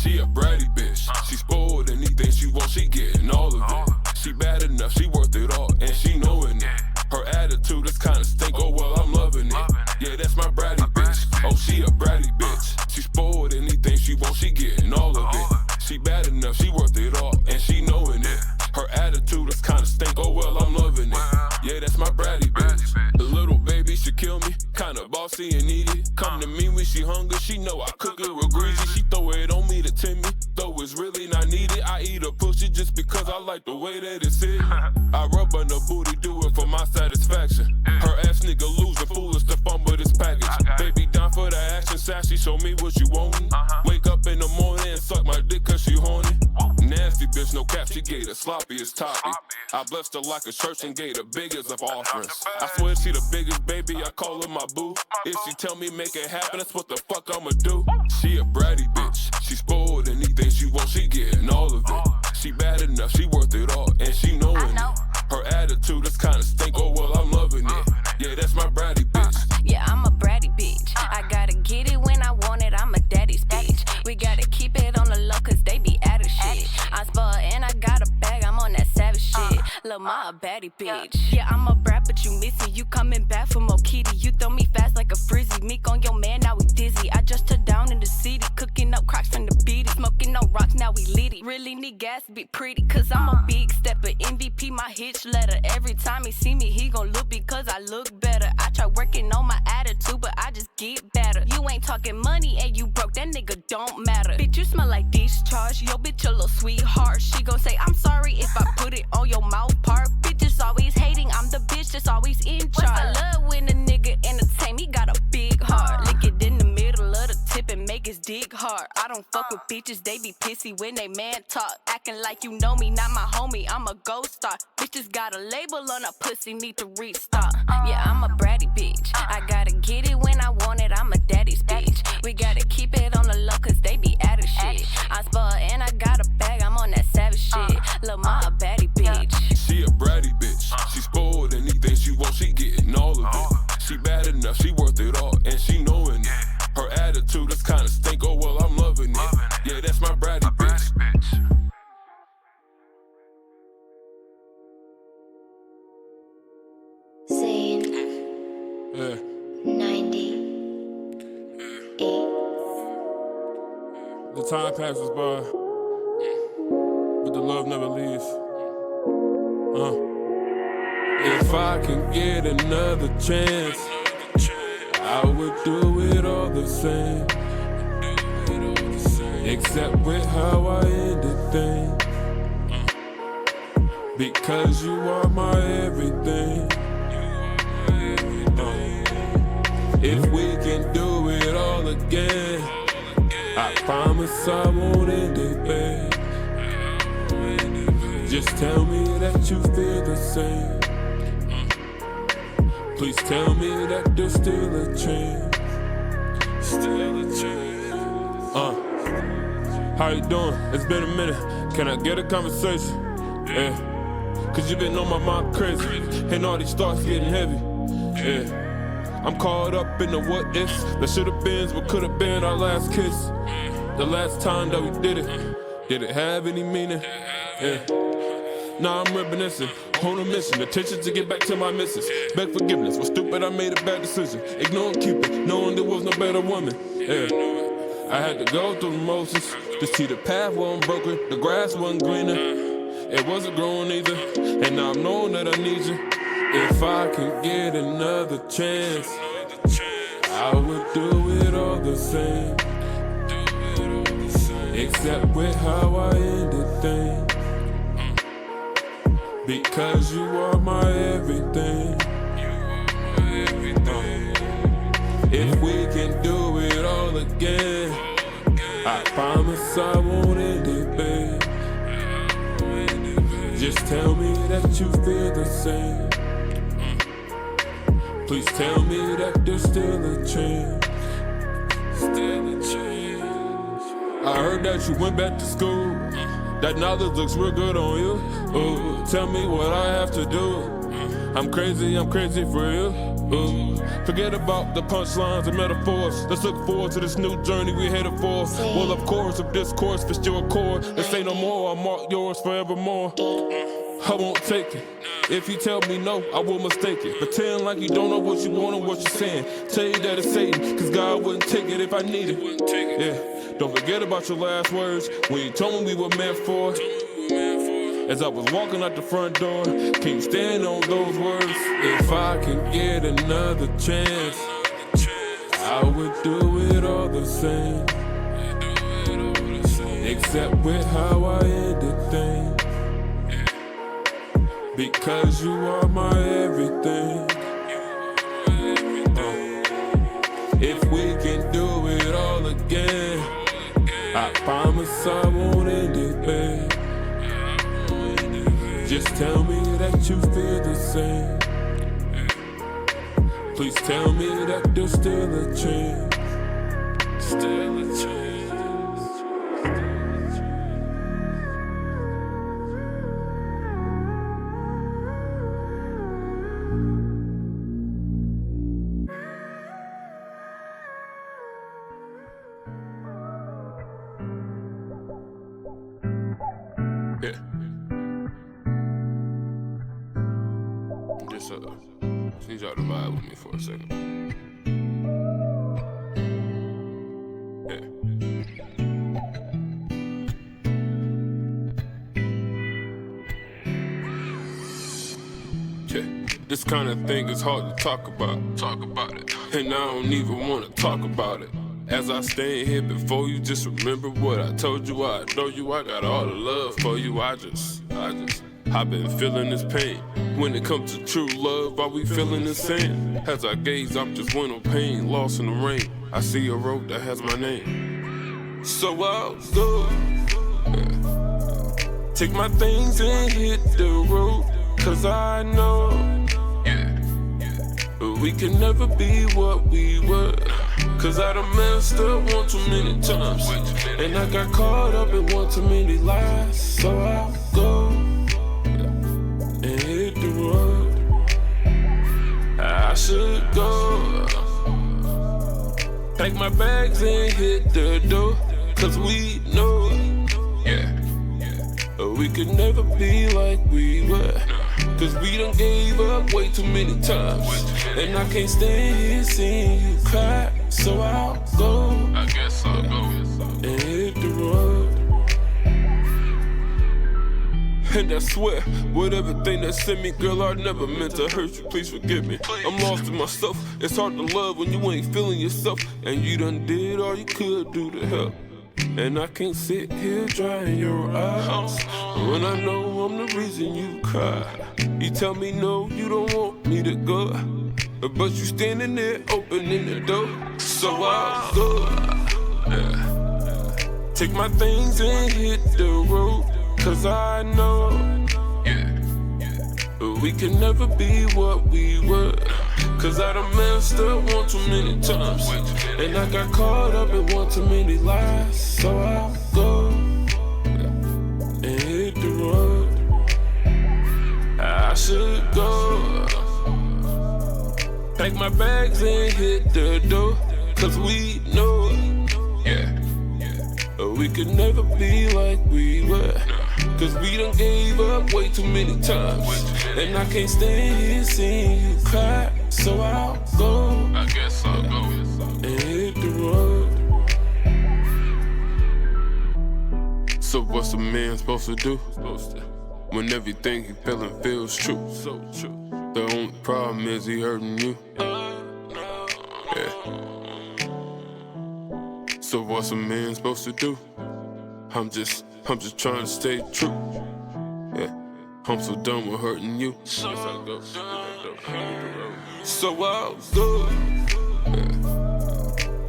She a bratty bitch, she spoiled, anything she wants, she getting all of it. She bad enough, she worth it all, and she knowing it. Her attitude is kinda stink, oh well, I'm loving it. Yeah, that's my bratty bitch, oh she a bratty bitch. She spoiled, anything she wants, she getting all of it. She bad enough, she worth it all, and she knowing it. Her attitude is kinda stink, oh well, I'm loving it. Yeah, that's my bratty bitch. The little baby should kill me, kinda bossy and needy. Come to me when she hungry, she know I cook it real greasy. She throw it on me to tempt me, though it's really not needed. I eat a pussy just because I like the way that it's hit. I rub on the booty, do it for my satisfaction. Her ass nigga losing, foolish to fumble this package. Baby down for the action, sassy, show me what you want. Wake up in the morning and suck my dick cause she horny. Nasty bitch, no cap, she gave the sloppiest toppy. I blessed her like a church and gave the biggest of offerings. I swear she the biggest baby, I call her my boo. If she tell me make it happen, that's what the fuck I'ma do. She a bratty bitch, she spoiled, anything she wants, she getting all of it. She bad enough, she worth it all, and she knowing it. Her attitude is kinda stink, oh well, I'm loving it. Yeah, that's my bratty bitch. Yeah, I'm a bratty bitch. I gotta get it when I want it, I'm a daddy's bitch. We gotta keep it on the low cause they be out of shit. I'm spoiled and I got a bag, I'm on that savage shit. Lil' ma a baddie bitch. Yeah, I'm a brat but you missing. You coming back from Okiti. You throw me fast like a frizzy. Meek on your man, now we dizzy. I just took down in the city. Cooking up cracks from the beatie. Smoking no rocks, now we litty. Really need gas to be pretty cause I'm a big stepper. MVP my hitch letter. Every time he see me, he gon' look because I look better. I try working on my attitude, but I just get better. You ain't talking money and you broke, that nigga don't matter. Bitch, you smell like discharge. Yo, bitch, a little sweetheart. She gon' say, I'm sorry if I put it on your mouth part. Bitches always hating, I'm the bitch that's always in charge. I love when a nigga entertain, he got a big heart. Lick it in the middle of the tip and make his dick hard. I don't fuck with bitches, they be pissy when they man talk. Acting like you know me, not my homie, I'm a ghost star. Bitches got a label on a pussy, need to restock. Yeah, I'm a bratty bitch. I gotta get it when I want it, I'm a daddy's bitch. We gotta keep it on the low cause they be out of shit. I'm spoiled and I got a bag, I'm on that savage shit. Lil' ma a baddie bitch. She a bratty bitch, she spoiled, anything she wants, she getting all of it. She bad enough, she worth it all, and she knowing it. Her attitude is kinda stink, oh well, I'm loving it. Yeah, that's my bratty bitch. Scene 98. The time passes by, but the love never leaves. If I can get another chance, I would do it all the same. Except with how I ended things. Because you are my everything. If we can do it all again, I promise I won't end it bad. Just tell me that you feel the same. Please tell me that there's still a chance. Still a chance. How you doing? It's been a minute. Can I get a conversation? Yeah. Cause you been on my mind crazy, and all these thoughts getting heavy. Yeah. I'm caught up in the what ifs. That should've been what could've been our last kiss. The last time that we did it have any meaning? Yeah. Now I'm reminiscing, on a mission, attention to get back to my missus. Beg forgiveness, was stupid, I made a bad decision. Ignore and keep it, knowing there was no better woman. Yeah. I had to go through the motions to see the path wasn't broken, the grass wasn't greener. It wasn't growing either, and now I'm knowing that I need you. If I could get another chance, I would do it all the same. Except with how I ended things. Because you are my everything. If we can do it all again, I promise I won't end it bad. Just tell me that you feel the same. Please tell me that there's still a chance. Still a chance. I heard that you went back to school. That knowledge looks real good on you. Ooh, tell me what I have to do. I'm crazy for real. Forget about the punchlines and metaphors. Let's look forward to this new journey we're headed for. Well, of course, if discourse fits your accord, let's say no more, I'll mark yours forevermore. I won't take it. If you tell me no, I will mistake it. Pretend like you don't know what you want or what you're saying. Tell you that it's Satan, cause God wouldn't take it if I needed it. Yeah, don't forget about your last words when you told me we were meant for. As I was walking out the front door, can you stand on those words? If I can get another chance, I would do it all the same. Except with how I ended things. Because you are my everything. If we can do it all again, I promise I won't end it, babe. Just tell me that you feel the same. Please tell me that there's still a chance. Still a chance. Just need y'all to vibe with me for a second. This kind of thing is hard to talk about it, and I don't even want to talk about it. As I stand here before you, just remember what I told you. I know you, I got all the love for you. I've been feeling this pain. When it comes to true love, are we feeling the same? As I gaze, I'm just window pane, lost in the rain. I see a road that has my name. So I'll go, take my things and hit the road. Cause I know we can never be what we were. Cause I done messed up one too many times, and I got caught up in one too many lies. So I'll go and hit the road. I should go, pack my bags and hit the door. Cause we know, we could never be like we were. Cause we done gave up way too many times, and I can't stand here seeing you cry. So I'll go, I guess I'll go and hit the road. And I swear, with everything that sent me, girl, I never meant to hurt you, please forgive me. I'm lost in myself, it's hard to love when you ain't feeling yourself. And you done did all you could do to help, and I can't sit here drying your eyes when I know I'm the reason you cry. You tell me no, you don't want me to go, but you standing there opening the door. So I'll go, take my things and hit the road. Cause I know we can never be what we were. Cause I done messed up one too many times, and I got caught up in one too many lies. So I'll go and hit the road. I should go, pack my bags and hit the door. Cause we know, we could never be like we were. Cause we done gave up way too many times, and I can't stand here seeing you cry. So I'll go, I guess I'll go and hit the road. So what's a man supposed to do when everything he feeling feels true? So true. The only problem is he hurting you. So what's a man supposed to do? I'm just trying to stay true. I'm so done with hurting you. So I'll go,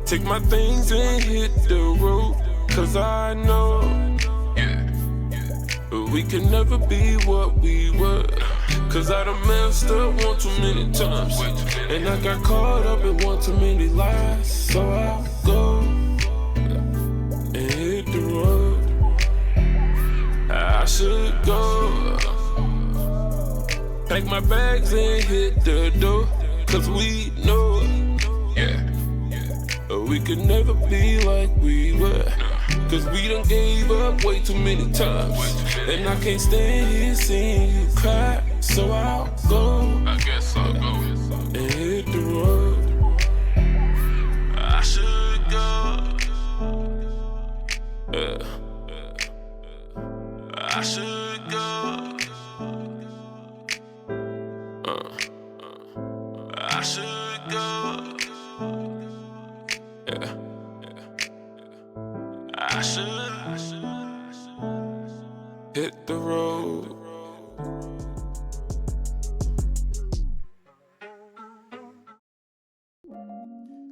take my things and hit the road. Cause I know we can never be what we were. Cause I done messed up one too many times, and I got caught up in one too many lies. So I'll go and hit the road. I should go, Pack my bags and hit the door, cause we know, yeah, we could never be like we were, cause we done gave up way too many times, and I can't stand here seeing you cry, so I'll go, I guess I'll go, and hit the road, I should go, I should go. I should go. Yeah. I should hit the road.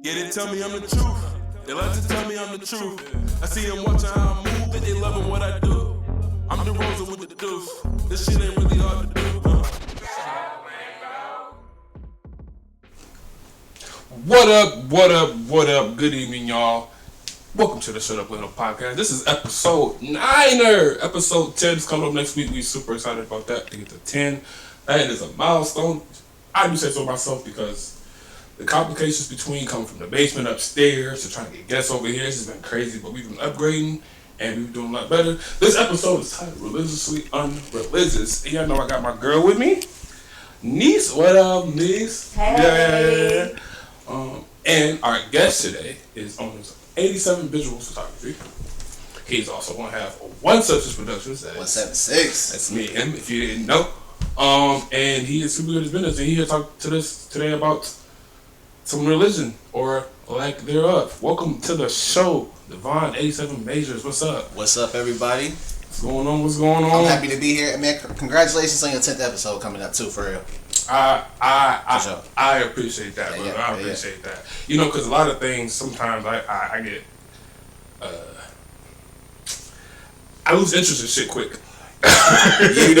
Yeah, they tell me I'm the truth. They like to tell me I'm the truth. I see them watching how I move, but they loving what I do. I'm the Rosa with the deuce. This shit ain't really hard to do. What up? Good evening, y'all. Welcome to the Shut Up Lando Podcast. This is episode 9er. Episode 10 is coming up next week. We're super excited about that, to get to 10. That is a milestone. I do say so myself because the complications between coming from the basement upstairs to trying to get guests over here, this has been crazy, but we've been upgrading and we've been doing a lot better. This episode is titled Religiously Unreligious. And y'all know I got my girl with me. Niece, what up, niece? Hey. Yeah. And our guest today is owners of 87 Visuals Photography. He's also going to have One Substance Productions. That 176. That's me and him, if you didn't know. And he is super good at his business. And he here to talk to us today about some religion or lack thereof. Welcome to the show, DeVon 87 Majors. What's up? What's up, everybody? What's going on? What's going on? I'm happy to be here. Man, congratulations on your 10th episode coming up, too, for real. I appreciate that, brother. I appreciate that. You know, because a lot of things, sometimes I get, I lose interest in shit quick. You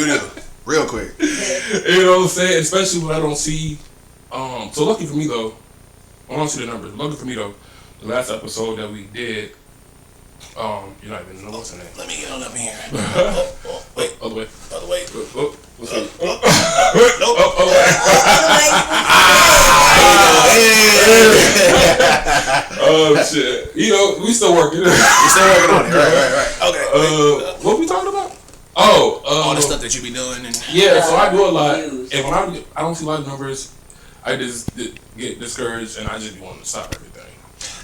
do. Real quick. You know what I'm saying? Especially when I don't see, so lucky for me, though, I don't see the numbers. Lucky for me, though, the last episode that we did, you're not even know what's in it. Let me get on up in here. Wait. Other way. What's up? Oh, shit. You know, we still working. We're still working on it. Right. Okay. What we talking about? All the stuff that you be doing. Yeah, so I do a lot. And when I don't see a lot of numbers, I just get discouraged and I just be wanting to stop everything.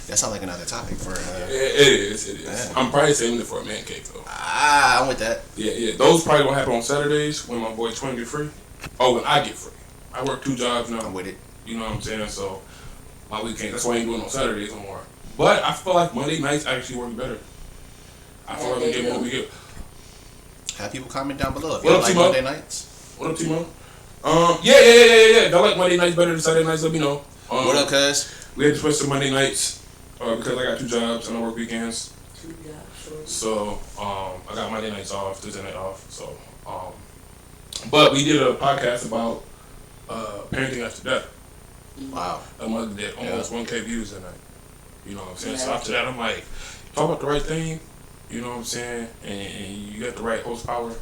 That sounds like another topic for... It is. Yeah. I'm probably saving it for a man cave, though. I'm with that. Yeah. Those probably gonna happen on Saturdays when my boy Twin get free. Oh, when I get free. I work 2 jobs now. I'm with it. You know what I'm saying? So, my weekend, that's why I ain't doing on Saturdays no more. But I feel like Monday nights actually work better. I feel like we get more we get. Have people comment down below if What you up, like T-Mo? Monday nights. What up, T-Mo? Yeah. If I like Monday nights better than Saturday nights, let me know. What up, cuz? We had to switch to Monday nights because I got 2 jobs and I work weekends. So, I got Monday nights off, Tuesday night off. So, but we did a podcast about parenting after death. Wow. That mother did almost 1K views that night. You know what I'm saying? So after that, I'm like, talk about the right thing. You know what I'm saying? And you got the right horsepower,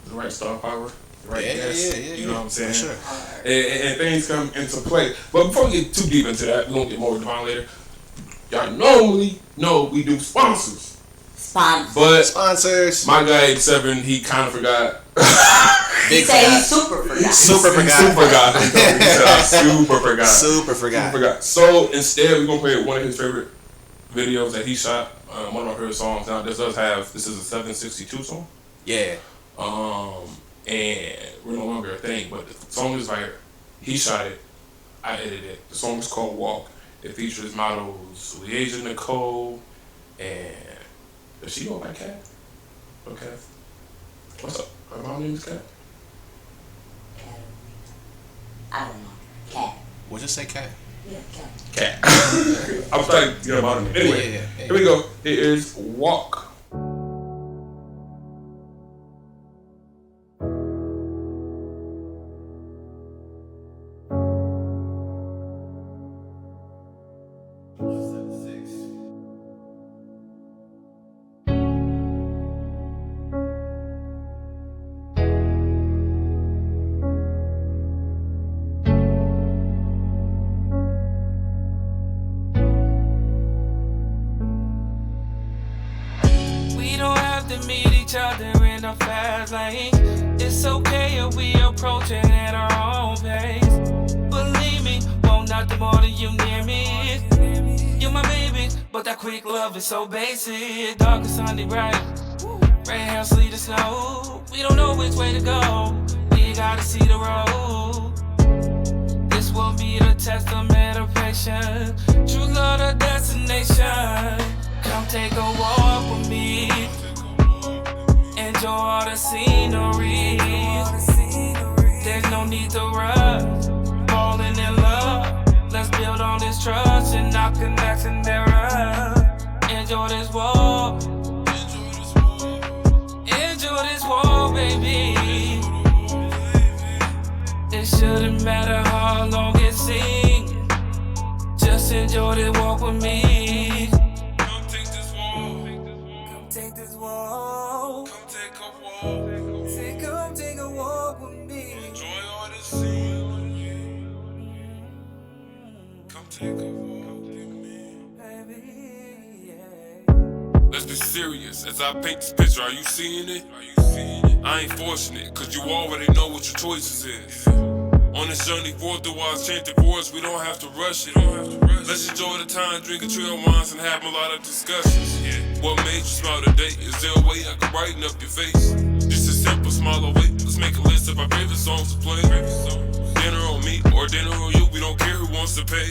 the right star power, the right gas. You know what I'm saying? For sure. And things come into play. But before we get too deep into that, we're going to get more with DeVon later. Y'all normally know we do sponsors. But Sponsors. my guy 87, he kind of forgot. He super forgot. So instead, we're going to play one of his favorite videos that he shot. One of my favorite songs. Now, this is a 762 song. Yeah. And we're no longer a thing, but the song is right. He shot it. I edited it. The song is called Walk. It features models Leasia Nicole and does she go by Cat? Okay. What's up? Her mom name is Cat? I don't know. Cat. We'll just say cat. Yeah, cat. Cat. I'm starting to get about him. Anyway, here we go. It is Walk. have to meet each other in a fast lane. It's okay if we approaching at our own pace. Believe me, want nothing more than you near me. You're my baby, but that quick love is so basic. Dark and sunny bright, rain, hail, sleet, or snow. We don't know which way to go. We gotta see the road. This will be the testament of patience. True love, the destination. Come take a walk with me. Enjoy all the scenery. There's no need to rush. Falling in love. Let's build on this trust and our connection thereof. Enjoy this walk. Enjoy this walk, baby. It shouldn't matter how long it seems. Just enjoy this walk with me. Come take this walk. Come take this walk. Come take a walk. Say, come take a walk with me. Enjoy all the scenery. Come take a walk with me. Baby, yeah. Let's be serious. As I paint this picture, are you seeing it? I ain't forcing it, cause you already know what your choices is. On this journey forward through our chanted words, we don't have to rush it. Let's enjoy the time, drink a trail wines, and have a lot of discussions. What made you smile today? Is there a way I can brighten up your face? Just a simple smile away. Let's make a list of our favorite songs to play. Dinner on me or dinner on you, we don't care who wants to pay.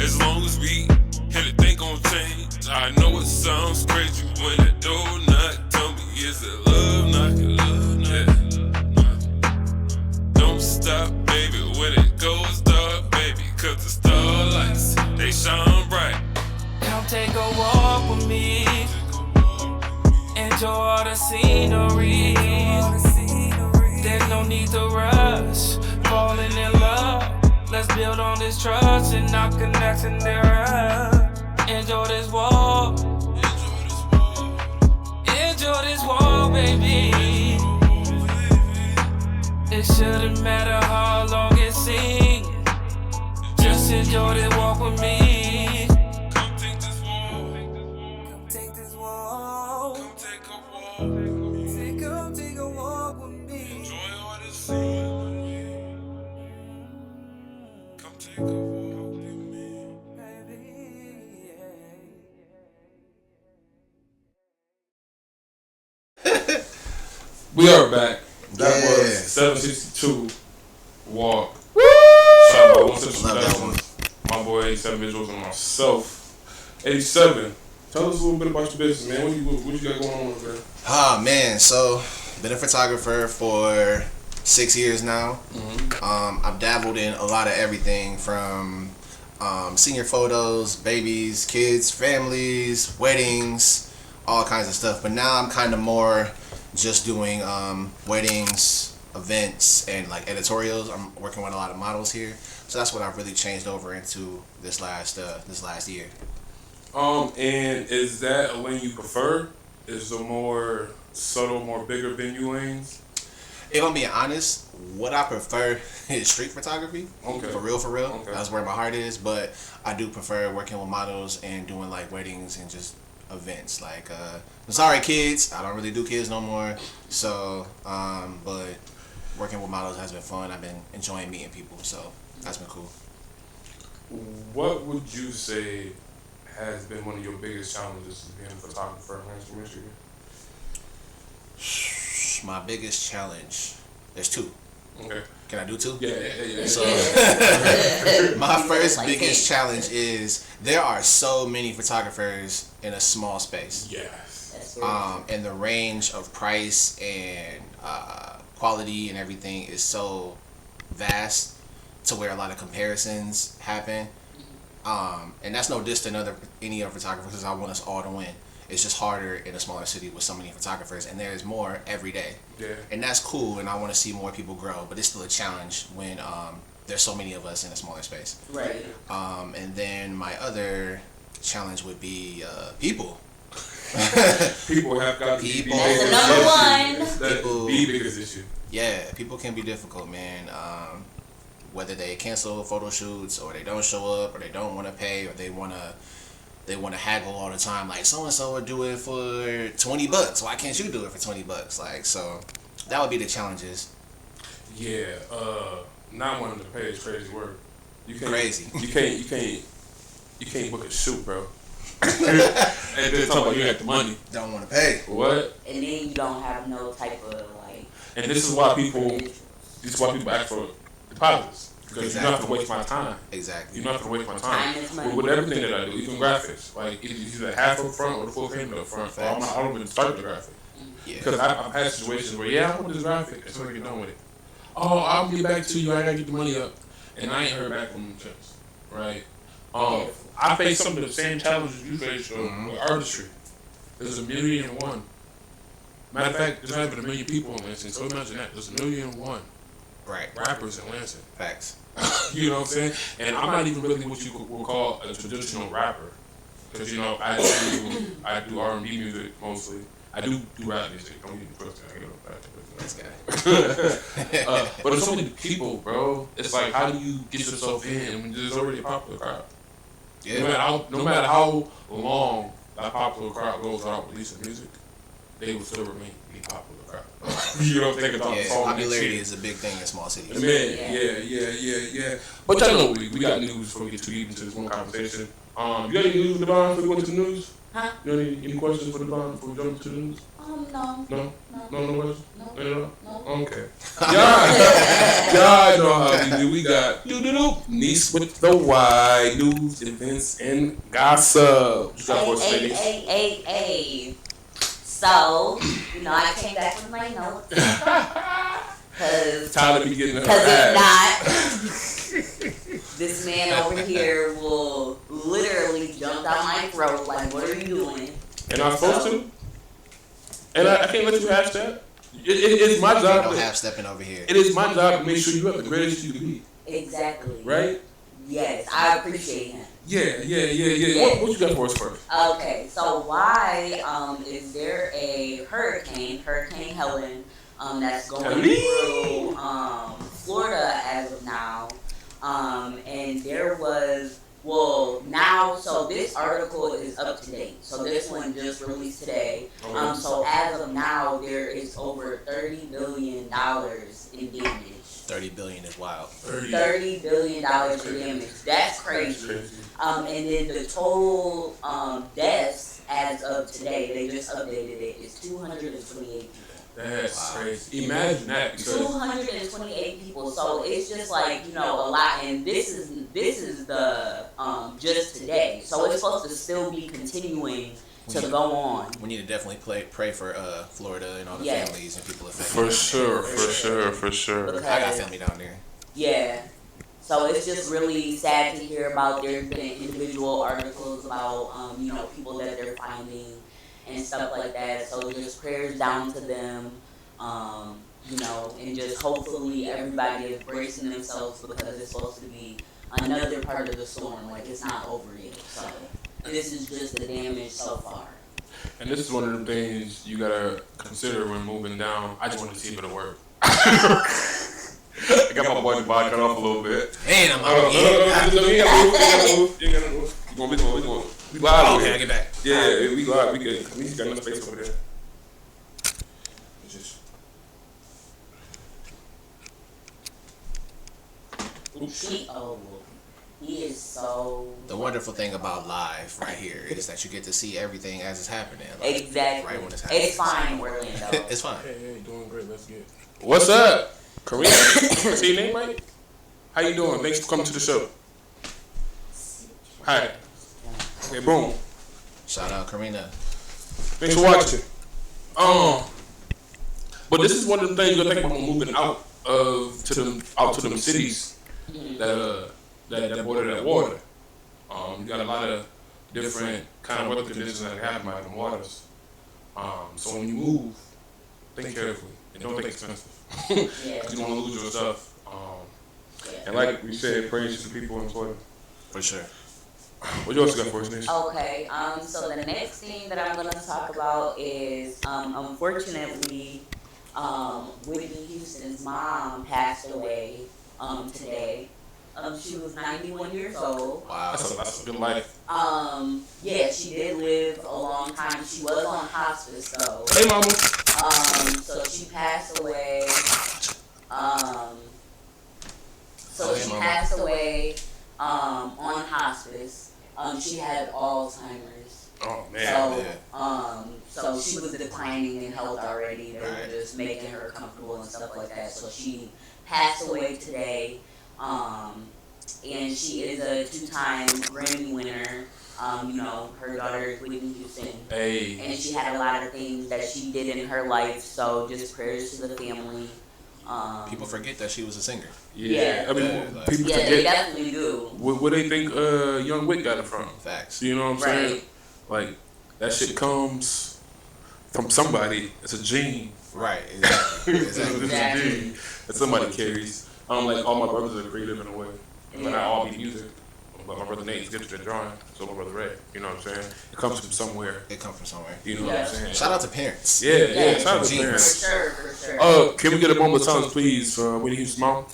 As long as we hit it, think gon' change. I know it sounds crazy when the door knock. Tell me, is it love knocking? Yeah. Don't stop, baby, when it goes dark, baby, cause the starlights, they shine bright. Come take a walk with me. Enjoy all the scenery. There's no need to rush. Falling in love. Let's build on this trust and our connection thereof. Enjoy this walk. Enjoy this walk, baby. It shouldn't matter how long it seems. Just enjoy this walk with me. Come take this walk. Come take this walk. Come take a walk. Say, come take a walk with me. Enjoy all the scenery. Come take a walk with me. Baby, yeah. We are back. That Yeah. was 762 Walk. Shout out 162 Love that one. My boy 87 Visuals and myself. 87. Tell us a little bit about your business, man. What you got going on over there? Ah, man. So, been a photographer for 6 years now. I've dabbled in a lot of everything from senior photos, babies, kids, families, weddings, all kinds of stuff. But now I'm kind of more just doing weddings, events, and like editorials. I'm working with a lot of models here, so that's what I've really changed over into this last year. And is that a lane you prefer? Is the more subtle, more bigger venue lanes? If I'm being honest, what I prefer is street photography. Okay. For real. Okay. That's where my heart is. But I do prefer working with models and doing like weddings and just events. Like, I'm sorry, kids. I don't really do kids no more. So, but working with models has been fun. I've been enjoying meeting people. So that's been cool. What would you say has been one of your biggest challenges as being a photographer in Lansing, Michigan? My biggest challenge. There's two. Okay. Can I do two? Yeah. So, my first biggest challenge is there are so many photographers in a small space. Yes. And the range of price and quality and everything is so vast to where a lot of comparisons happen. And that's no diss to any other photographers, because I want us all to win. It's just harder in a smaller city with so many photographers, and there's more every day. Yeah. And that's cool, and I want to see more people grow, but it's still a challenge when there's so many of us in a smaller space. Right. And then my other challenge would be people. People have got to be People. That's the number one. That's the biggest issue. Yeah, people can be difficult, man. Whether they cancel photo shoots or they don't show up or they don't want to pay or they want to they want to haggle all the time. Like, so and so would do it for $20. Why can't you do it for $20? Like, so that would be the challenges. Yeah, not wanting to pay is crazy work. You can't, Crazy. You can't book a shoot, bro. And then talking about you got the money. Don't want to pay. What? And then you don't have no type of like. And this is why people ask for deposits, because you don't have to waste my time. Exactly. You don't have to waste my time. With everything that I do, even graphics, like it's either half up front or the full payment up front. Or I don't even start the graphic. Yeah. Because I've had situations where I want this graphic, and so I get done with it. Oh, I'll get back to you. I gotta get the money up, and I ain't heard back from them since. Right. I face some of the same challenges you face with artistry. There's 1,000,001. Matter of fact, there's not even 1,000,000 people in Lansing, so imagine that. There's 1,000,001 rappers in Lansing. Facts. You know what I'm saying? And I'm not even really what you would call a traditional rapper. Because, I do R&B music mostly. I do rap music. Don't get me twisted. I get on back to This guy. But there's so many people, bro. It's like, how do you get yourself in when there's already a popular crowd? Yeah. No matter how long that popular crowd goes without releasing music, they will still remain a popular crowd. You know what I'm saying? Yeah, popularity is a big thing in small cities. Yeah. But y'all know we got news before we get too deep into this one conversation. You got any news, DeVon, before we go into the news? Huh? You got any questions for DeVon before we jump into the news? No. No questions? No. Okay. Y'all know how we do. We got Niece with the Y, news, events, and gossip. You got voice, ladies. Hey. So, I came back with my notes. Tyler be getting her ass. If not, this man over here will literally jump down my throat like, what are you doing? And I'm supposed to? And I can't let you hash that. It is my job. No half stepping over here. It is my job to make sure you have the greatest you can be. Exactly. Right? Yes, I appreciate him. Yeah. What you got for us first? Okay, so why is there a Hurricane Helen, that's going through Florida as of now? And there was, so this article is up to date. So this one just released today. So as of now, there is over $30 billion in damage. 30 billion is wild. $30 billion in damage. That's crazy. And then the total deaths as of today, they just updated it, is 228 people. That's crazy. Imagine that. 228 people. So it's just like, a lot. And this is the just today. So it's supposed to still be continuing to go on. We need to definitely pray for Florida and all the families and people affected. For sure. Because, I got family down there. Yeah. So it's just really sad to hear about. There's been individual articles about people that they're finding and stuff like that. So just prayers down to them, and just hopefully everybody is bracing themselves, because it's supposed to be another part of the storm. Like, it's not over yet. So this is just the damage so far. And this is one of the things you gotta consider when moving down. I just want to see if it'll work. I got my boy cut off a little bit. And I'm out. No, you gotta move. You gotta move. We live over here. I get back. Yeah, we live. We good. We just got enough space over there. He is so... The wonderful thing about live right here is that you get to see everything as it's happening. Like, exactly. Right when it's happening. It's fine, Orlando. It's fine. Hey, doing great. Let's get. What's up, Karina? See your name, right? How you doing? Thanks for coming to the show. Hi. Okay, boom. Shout out Karina. Thanks for watching. But this is one of the things you gotta think about when moving out to them cities that border that water. You got a lot of different kind of weather conditions that happen out in the waters. So when you move, think carefully and don't think expensive. Because you don't want to lose your stuff. And like we said, praise to the people in Florida. For sure. What you also got for us, Nish? Okay, so the next thing that I'm going to talk about is, unfortunately, Whitney Houston's mom passed away today. She was 91 years old. Wow. That's a good life. Yeah, she did live a long time. She was on hospice though. Hey, mama. So she passed away. Passed away on hospice. She had Alzheimer's. Oh man. So she was declining in health already. They were just making her comfortable and stuff like that. So she passed away today. And she is a 2-time Grammy winner. Her daughter is Whitney Houston. Hey. And she had a lot of things that she did in her life. So just prayers to the family. People forget that she was a singer. Yeah. I mean, people forget. They definitely do. Where they think Young Wick got it from? Facts. You know what I'm saying? Like, that shit comes from somebody. It's a gene. Right. Exactly. It's a gene that somebody carries. Like, all my brothers are creative in a way. But not all be music. But my brother Nate is gifted at drawing. So my brother Ray. You know what I'm saying? It comes from somewhere. You know what I'm saying? Shout out to parents. Yeah. Shout out to parents. For sure. Can we get a moment of silence, please, for Whitney Houston's mom?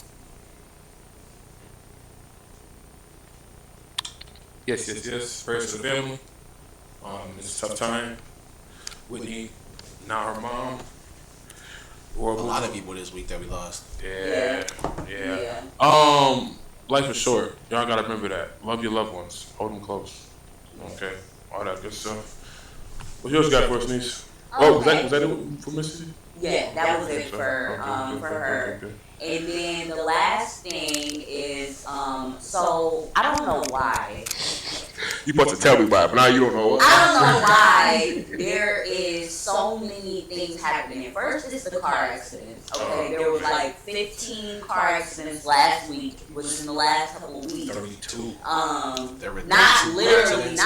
Yes. Prayers to the family. It's a tough time. Whitney, now her mom. A lot of people this week that we lost. Yeah. Life is short. Y'all gotta remember that. Love your loved ones. Hold them close. Okay. All that good stuff. What yours got for us, niece? Was that it for Mississippi? Yeah, that was it for her. Okay. And then the last thing is, so I don't know why. You supposed to tell me why, but now you don't know. I don't know why there is so many things happening. First, it's the car accidents. Okay, there was like 15 car accidents last week, which is in the last couple of weeks. 32. Not literally.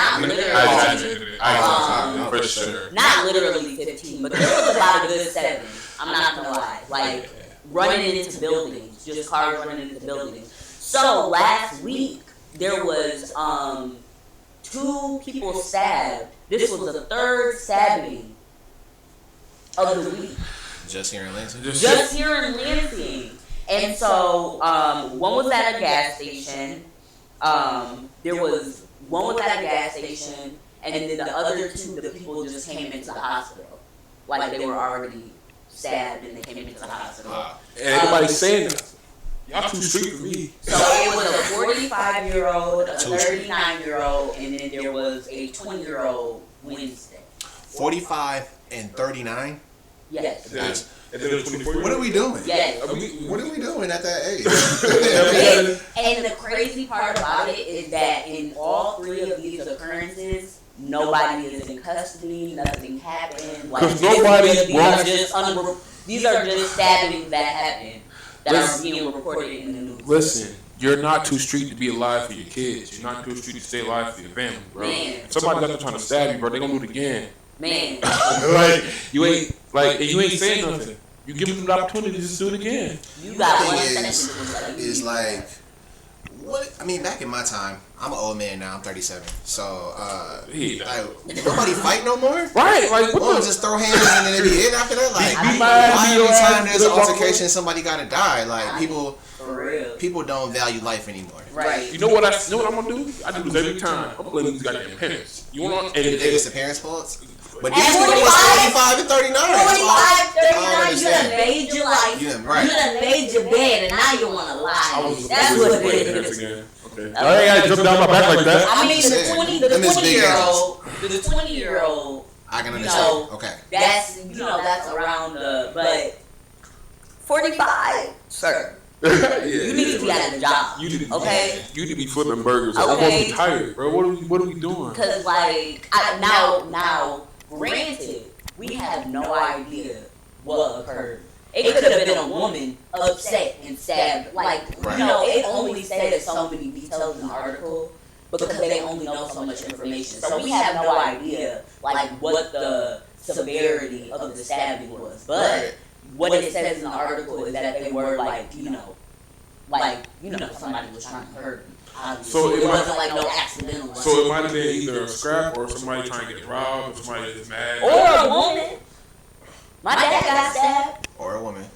For sure. Not literally 15, but there was about a good 7. I'm not gonna lie. Like running into buildings, just cars running into buildings. So last week there was 2 people stabbed. This was the 3rd stabbing of the week. Just here in Lansing? Just here in Lansing. And so one was at a gas station. There was one was at a gas station, and then the other 2, the people just came into the hospital. Like they were already stabbed and they came into the hospital. And everybody's saying that. Y'all too street for me. So it was a 45-year-old, a 39-year-old, and then there was a 20-year-old Wednesday. 45 and 39? Yes. And then 24. What are we doing? Yes. What are we doing at that age? And the crazy part about it is that in all 3 of these occurrences, nobody is in custody. Nothing happened. Like these are just stabbings that happened that are being reported in the news. Listen, you're not too street to be alive for your kids. You're not too street to stay alive for your family, bro. Man. If somebody's out there trying to stab you, bro, they gonna do it again. Man. Like you ain't saying nothing. You give them the opportunity to just do it again. You got one second. Is like, what? I mean, back in my time, I'm an old man now. I'm 37. So, nobody fight no more. Right? Like, what? Just throw hands and then it be it after that. Like, why every time there's an altercation, somebody gotta die? Like, people don't value life anymore. Right. You know what I'm gonna do? I do this every time. I'm blaming these goddamn parents. You want? And it's the parents' faults. But these people was 45 and 39. 45, 39, you done made your life. You done made your bed, and now you want to lie. That's what it is. Okay. I ain't gotta jump down my back like that. I mean, the 20-year-old. I can understand. Okay. That's around but 45, sir. You need to be out of the job. You need to be flipping burgers. Okay. I'm gonna be tired, bro. What are we doing? Because now, granted, we have no idea what occurred. It could have been a woman upset and stabbed. It only stated so many details in the article because they only know so much information. So we have no idea, what the severity of the stabbing was. But what it says in the article is that they were somebody was trying to hurt him. So it wasn't no accidental. So it might have been either a scrap or somebody trying to get robbed or somebody just mad. Or a woman. My dad got stabbed. Or a woman.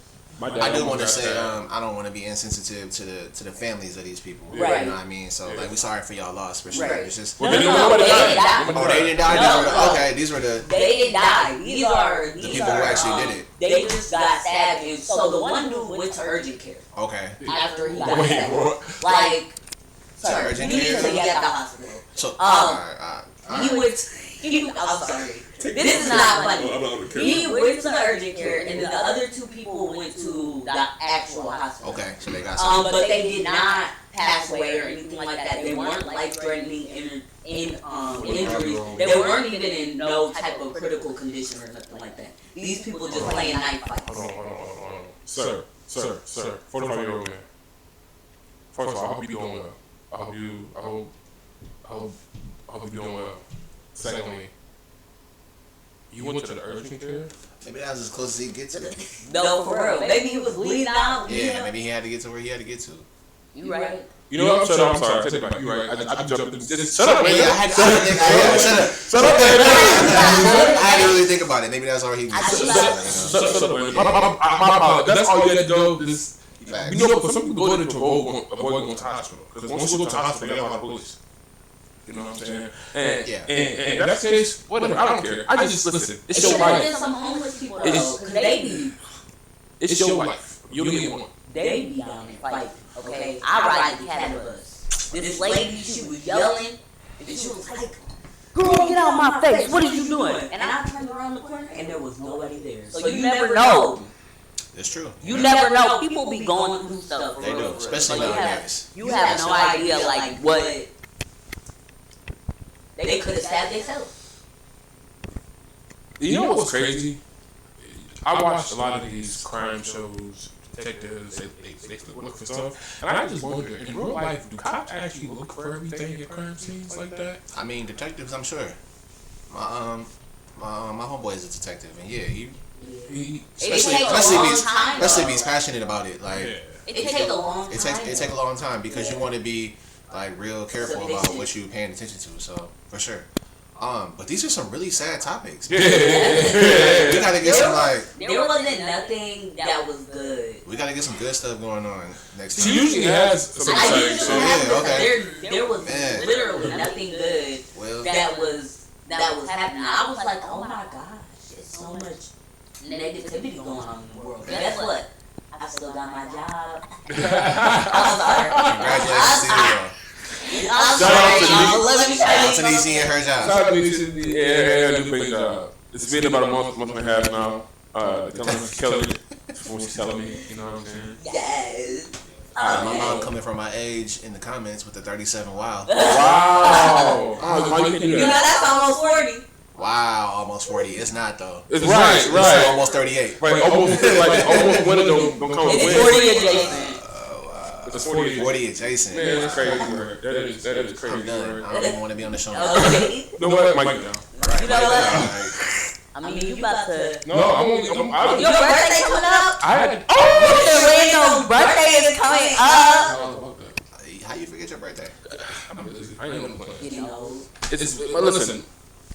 I do want to say I don't want to be insensitive to the families of these people. Right. You know what I mean? So like we sorry for y'all loss for sure. Right. It's just They didn't die. Oh, they didn't die. Okay, these were the They didn't die. These are people who actually did it. They just got stabbed. And so the one dude went to urgent care. Okay. After he got stabbed. Like, sorry, urgent he care? was at the hospital. So He went. I'm sorry. This is not funny. He went to the urgent care, and then the other two people went to the actual hospital. Okay, so they got something. But they did not pass away or anything like that. They weren't life-threatening injuries. They weren't even in no type of critical condition or nothing like that. These people just playing knife fights. Hold on. Sir. 45-year-old man. First of all, I hope you're doing well. I hope you're doing well. Secondly, you went to the urgent care? Maybe that was as close as he could get to it. No, for real. Maybe he was bleeding out. Yeah, maybe he had to get to where he had to get to. You right. You know what? I'm sorry. Take it back. You right. I jumped in. Just shut up, man. Yeah, I Shut up, man. I had to really think about it. Maybe that's all he was. Shut up, man. My apologies. That's all you had to go. You know, for some people go to avoid going to the hospital. Because once you go to the hospital, they got a lot of police. You know what I'm saying? And in that case, whatever. I don't care. I just listen. It's your life. There's some homeless people though, because they be. It's your life. You only get one. They be down and fight. Okay, I ride the cattle bus. This lady, she was yelling, and she was like, "Girl, get out of my face! What are you doing?" And I turned around the corner, and there was nobody there. So you never know. It's true. You never know. People be going through stuff. They do, especially nowadays. You have no idea, like what they could have stabbed themselves. You know what's crazy? I watched a lot of these crime shows, detectives, they look for stuff, and I just wonder, in real life, do cops actually look for everything at crime scenes like that? I mean, detectives, I'm sure. My homeboy is a detective, and yeah, especially if he's passionate about it, like it take a long time. It take a long time because you want to be like real careful about what you're paying attention to. So for sure. But these are some really sad topics. We gotta get some there wasn't nothing that was good. We gotta get some good stuff going on next time. She usually has some exciting shit. There was literally nothing good that was happening. I was like, oh my gosh, there's so much negativity going on in the world. Guess what? I still got my job. I'm sorry. Congratulations to you. I'm sorry. Shout out to Niecy and her job. Shout out to Niecy. Yeah, do a big job. It's been about a month and a half now. Kelly, when she's telling me, you know what I'm saying? Yes. My mom coming from my age in the comments with the 37 wow. Wow. You know, that's almost 40. Wow, almost 40. It's not though. It's right. It's almost 38. Right, almost winter don't come with It's 40 adjacent. It's 40 adjacent. Man, that's crazy word. That is crazy. I'm done. Word. I don't even want to be on the show. Okay. You know what? Mike down. Right, you know what? I mean, you about to. No, I'm your birthday coming up? Randall's birthday is coming up. How you forget your birthday? I ain't gonna play. You know. Listen.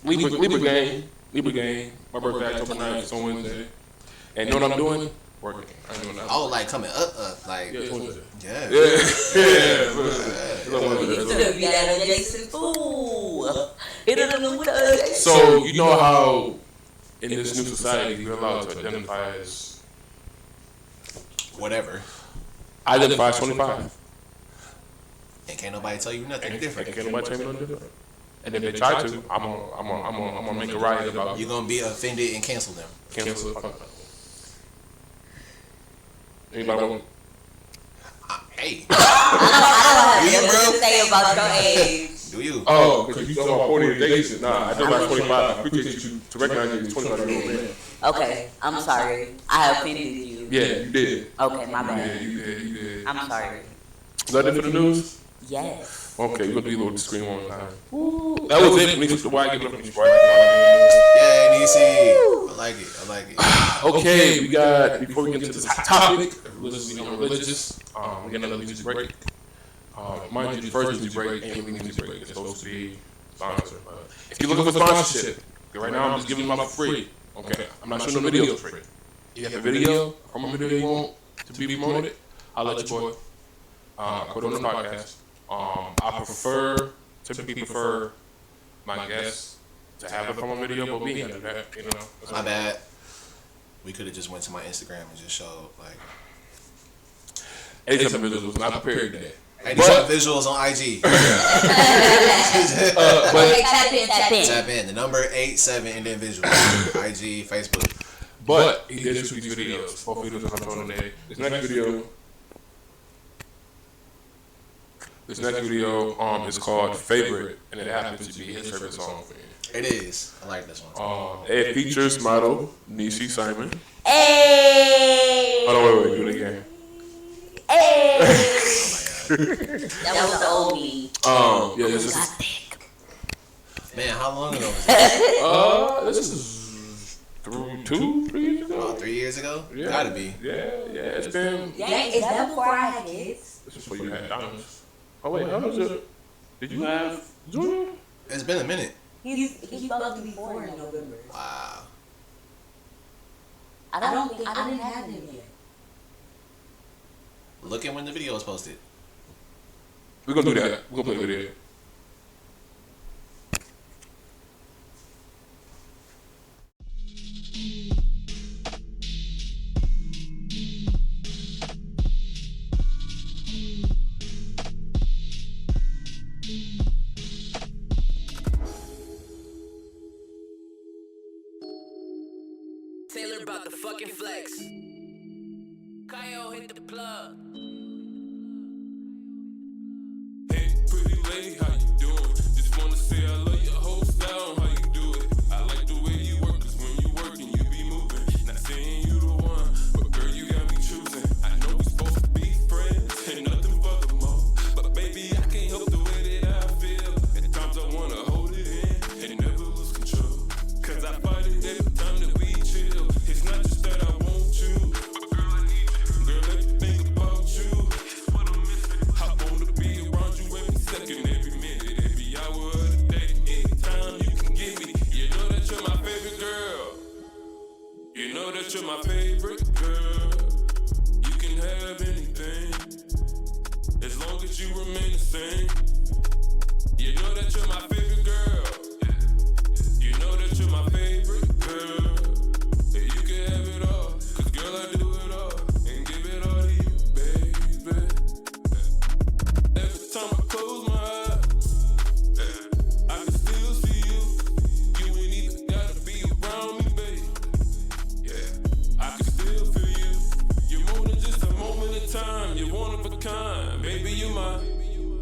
Libra game. My birthday October 9th. It's on Wednesday. And you know what I'm doing? Working. I ain't doing nothing. Oh, like coming up, like. Yeah, it's Wednesday. Yeah. You should be that adjacent fool. Hit it in with the So you know how in this new society you're allowed to identify as whatever. I identify as 25. And can't nobody tell you nothing different. Can't nobody tell me nothing different. And if they try to, I'm gonna make a riot about it. You're gonna be offended and cancel them. Cancel it. Anybody want? Hey. I don't have anything to say about your age. Do you? Oh, because you talking about 40 adjacent. Nah, I do like 25. I appreciate you to recognize you as 25-year-old man. Okay, I'm sorry. I offended you. Yeah, you did. Okay, my bad. You did. I'm sorry. Is that it for the news? Yes. Okay, we're going to do a little screen one time. That was it. Give it up for me. Yeah, Niecy. I like it. Okay, we got, before we get into this topic, Unreligious, we got another music break. Mind you, the first music break ain't really music break. It's supposed to be sponsored. But if you're looking for sponsorship, right now I'm just giving them out for free. Okay, I'm not showing no videos free. you have a video from a video you want to be promoted, I'll let your boy. Put on the podcast. I typically prefer my guests to have it from a video, but we handle that, you know. My bad. We could have just went to my Instagram and just showed like. Hey, some visuals not prepared today. Hey, these are visuals on IG. But Tap in. The number 87 and then visuals. IG, Facebook. But he did shoot these videos. Both videos are coming on today. This next video is called Favorite, and it happens to be his favorite song for me. It is. I like this one. It features model Niecy Simon. Hey. Hold on, wait, do it again. Hey. That was the old me. Yeah, this is. Man, how long ago was this? This is 3 years ago. About 3 years ago? Yeah. Gotta be. Yeah, it's been. Yeah, is that before I had kids? This is before you had diamonds. Oh wait, how was it? Did you have Junior? It's been a minute. He fucked me before in November. Wow. I didn't have him yet. Look at when the video was posted. We're gonna do that. We're gonna play the video. Taylor about the fucking flex. Kyle hit the plug. Hey, pretty lady, how you doing? Just wanna say I love your whole style, how you do it. I like the way you work, cause when you working, you be moving. Not saying you the one, but girl, you got me choosing. I know we supposed to be friends, ain't nothing but the more. But baby, I can't help the way that I feel. At times I wanna hold it in and never lose control. Cause I fight it every time that we chill. It's not just that I want you, but girl, I need you. Girl, let me think about you. It's what I'm missing. I wanna be around you every second, every minute, every hour of the day. Anytime you can give me. You know that you're my favorite girl. You know that you're my favorite girl. You can have anything as long as you remain the same. You know that you're my favorite girl. You know that you're my favorite girl. You can have it all, cause girl I do it all and give it all to you, baby. Every time I close my eyes, I can still see you. You ain't even gotta be around me, baby. Yeah, I can still feel you. You're more than just a moment in time. You're one of a kind, baby. You're my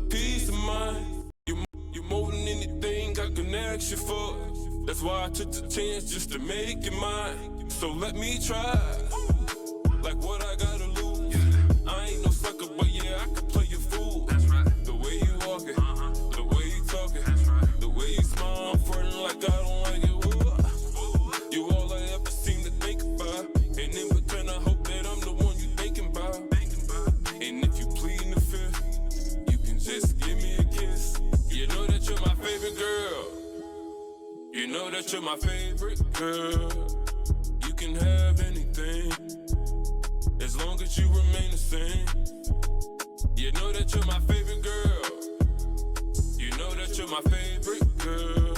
peace of mind. You're more than anything I can ask you for. That's why I took the chance just to make it mine. So let me try. Like what I gotta lose. I ain't no sucker, but yeah, I can play your fool. The way you walking, the way you talking, the way you smile, I'm frontin' like I don't like it. Whoa. You all I ever seem to think about. And in return, I hope that I'm the one you thinking about. And if you plead the fifth, you can just give me a kiss. You know that you're my favorite girl. You know that you're my favorite girl. You can have anything as long as you remain the same. You know that you're my favorite girl. You know that you're my favorite girl.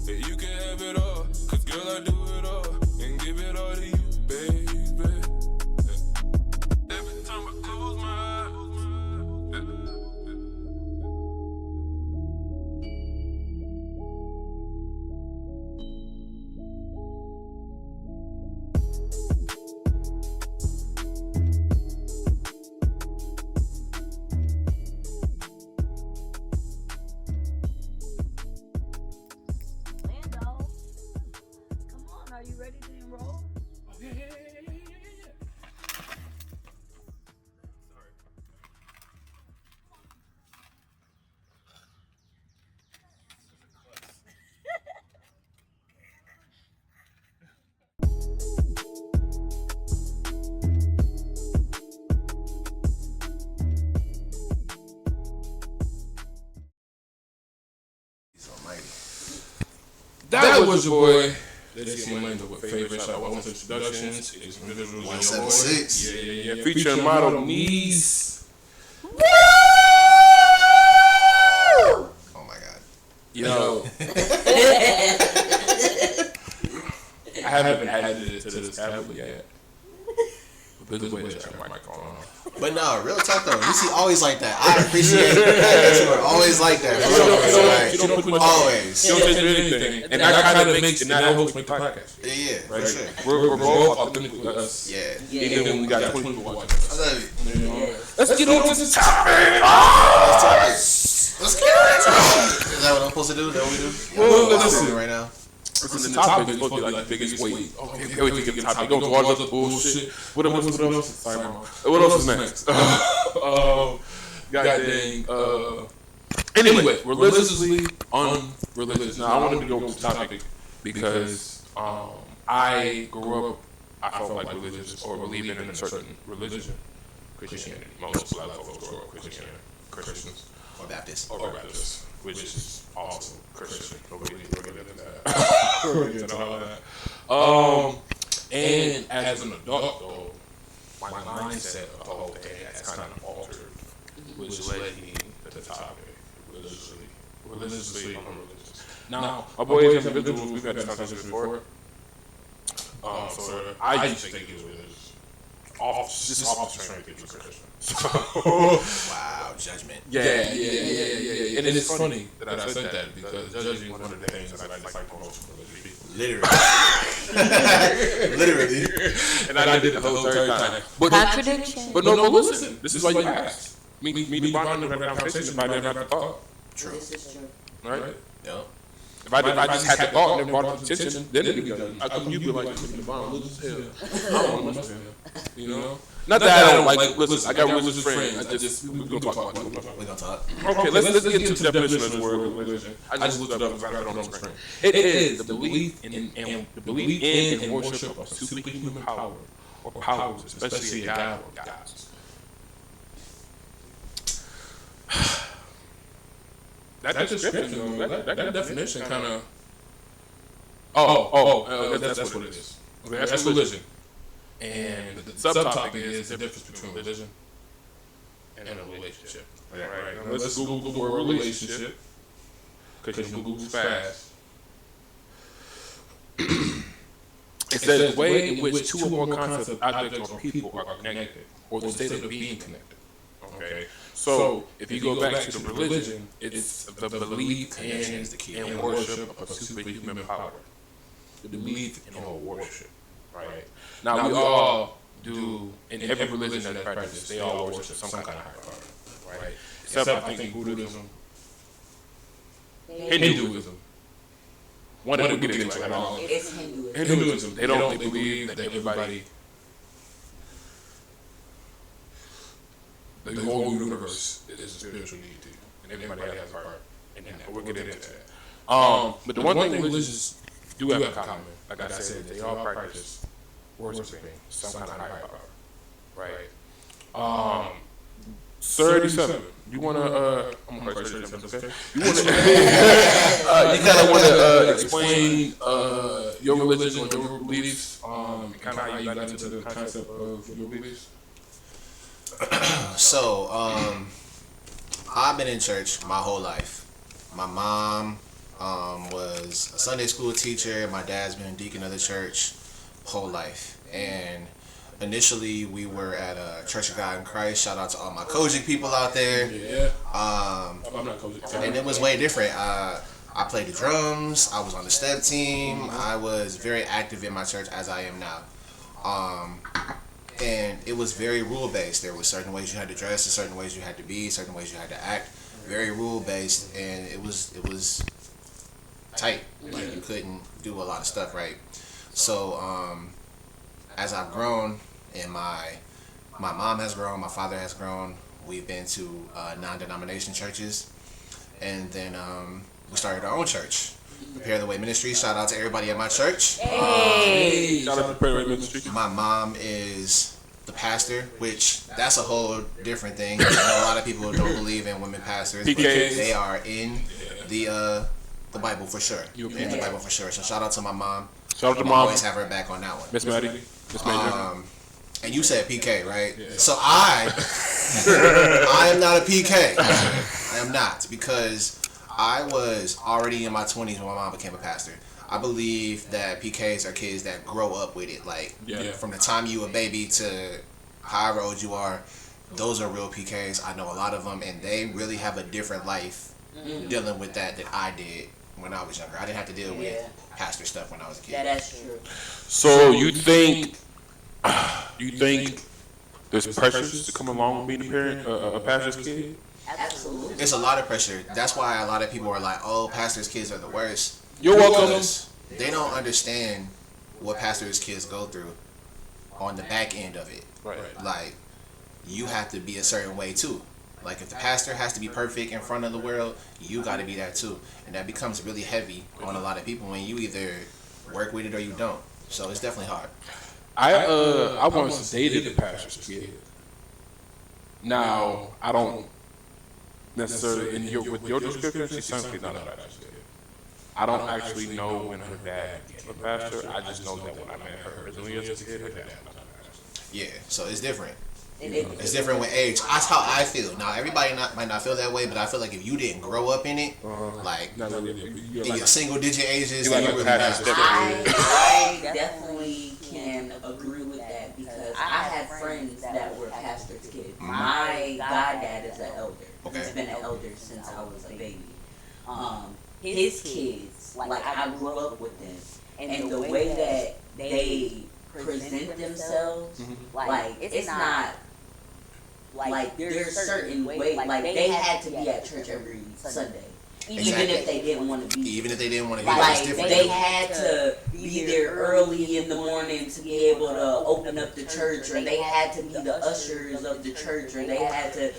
You can have it all, cause girl I do it all and give it all to you, baby. Every time I close my eyes. Lando, come on, are you ready to enroll? Oh, yeah. He's almighty. That was your boy, JC Lando with favorite shout out once introductions. It's individuals 176. Yeah. Featuring model knees. Oh my god. Yo. I haven't added it to this tablet yet. But this way to turn my mic on. But no, real talk though, you see always like that. I appreciate that you are always like that. You don't put much always. You don't change anything. And that kind of makes, and that helps make the podcast. Yeah, right? For sure. We're both authentically us. Yeah. Even when we got 20 people watching us. I love it. You know? Let's get on to the topic. Let's get on to it. Is that what I'm supposed to do? Is that what we do? Well, listen right now. Listen, the topic is supposed to be like the biggest weight. Okay, we can get the topic. Go to all this other bullshit. What else? Sorry, mama. What else is next? Goddamn. Anyway, religiously unreligious. Now, I wanted to go with the topic because I grew up, I felt like religious or believing in a certain religion. Christianity. Most black folks grow up Christians. Or Baptist. Which is also Christian. Nobody needs to get into that. And as an adult, though, my mindset of the whole thing has kind of altered, which led me to the topic, religiously unreligious. Now, my boys as individuals, we've had this conversation before. So I used to think it was off the train people Christian. Wow, judgment. Yeah. And it's funny that I said that because judging is one of the things that I dislike the most from religious people. Literally. And I did the whole third time. Contradiction. But no, listen. This is why you asked. Me, DeVon never had a conversation if I didn't have the thought. True. This is true. Right? Yep. If I just had the thought and brought it to attention, then it'd be done. How come you be like, DeVon, religious as hell? I don't want to mess with him. You know? Not that I don't like, listen, I got religious friends. We're going to talk about it. We're going to talk. Okay, let's get into the definition of the word religion. I just looked it up and found it on the screen. It is the belief in and worship of superhuman power or powers, especially a god or gods. That description, that definition kind of. That's what it is. Okay, that's religion. And the subtopic is the difference between religion and a relationship. Right. Now let's Google the word relationship because you can Google fast. It says the way in which two or more concepts, objects, or people are connected, or the state of being connected. Okay. So if you go back to the religion, it's the belief and worship of superhuman power. The belief in or worship. Right. Now we all do, in every religion that practices, they all worship some kind of higher power. Right. Except I think Buddhism, Hinduism. One that we get into at all. It's Hinduism. Hinduism. They believe that everybody, the whole universe is a spiritual deity, and everybody has a part in that. We'll get into that. But the one thing religions do have in common, like I said, they all practice worshiping some kind of higher power, right? 37. You wanna? I'm gonna write 37. Okay. You wanna? You kind of want to explain your religion or your beliefs, kind of how you got into the concept of your beliefs. So, I've been in church my whole life. My mom was a Sunday school teacher. My dad's been a deacon of the church whole life. And initially, we were at a Church of God in Christ. Shout out to all my Kojic people out there. Yeah. I'm not Kojic. And it was way different. I played the drums. I was on the step team. I was very active in my church as I am now. And it was very rule-based. There were certain ways you had to dress, certain ways you had to be, certain ways you had to act. Very rule-based, and it was tight. Like, you couldn't do a lot of stuff right. So as I've grown, and my mom has grown, my father has grown, we've been to non-denomination churches, and then we started our own church. Prepare the Way Ministry. Shout out to everybody at my church. Hey! Shout out to Prepare the Way Ministry. My mom is the pastor, which that's a whole different thing. I know a lot of people don't believe in women pastors, but they are in the Bible for sure. In the Bible for sure. So shout out to my mom. Shout out to I mom. always have her back on that one. Miss Maddie. Miss Major. And you said PK, right? Yeah. So I am not a PK. I am not, because I was already in my 20s when my mom became a pastor. I believe that PKs are kids that grow up with it. Like, from the time you a baby to however old you are, those are real PKs. I know a lot of them, and they really have a different life dealing with that than I did when I was younger. I didn't have to deal with pastor stuff when I was a kid. Yeah, that's true. So you think there's pressures to come along with being a pastor's kid? Absolutely. It's a lot of pressure. That's why a lot of people are like, "Oh, pastors' kids are the worst." You're welcome. Because they don't understand what pastors' kids go through on the back end of it. Right. Like, you have to be a certain way too. Like, if the pastor has to be perfect in front of the world, you got to be that too. And that becomes really heavy on a lot of people when you either work with it or you don't. So it's definitely hard. I once dated a pastor's kid. Now, I don't necessarily, with your description, she's simply not a pastor's kid. I don't actually know when her dad became a pastor. I just know that when I met her originally as a kid, her dad was not a pastor. Yeah, so it's different. It's different with age. That's how I feel. Now, everybody might not feel that way, but I feel like if you didn't grow up in it, like in your single digit ages, then you really not. I definitely can agree with that, because I had friends that were pastors' kids. My goddad is an elder. He's been an elder since I was a baby. His kids, like, I grew up with them, and the way that they present themselves, like, it's not like there's certain ways, like they had to be at church every Sunday, even if they didn't want to be. Even if they didn't want to be, like they had to be there early in the morning to be able to open up the church, or they had to be the ushers of the church, or they had to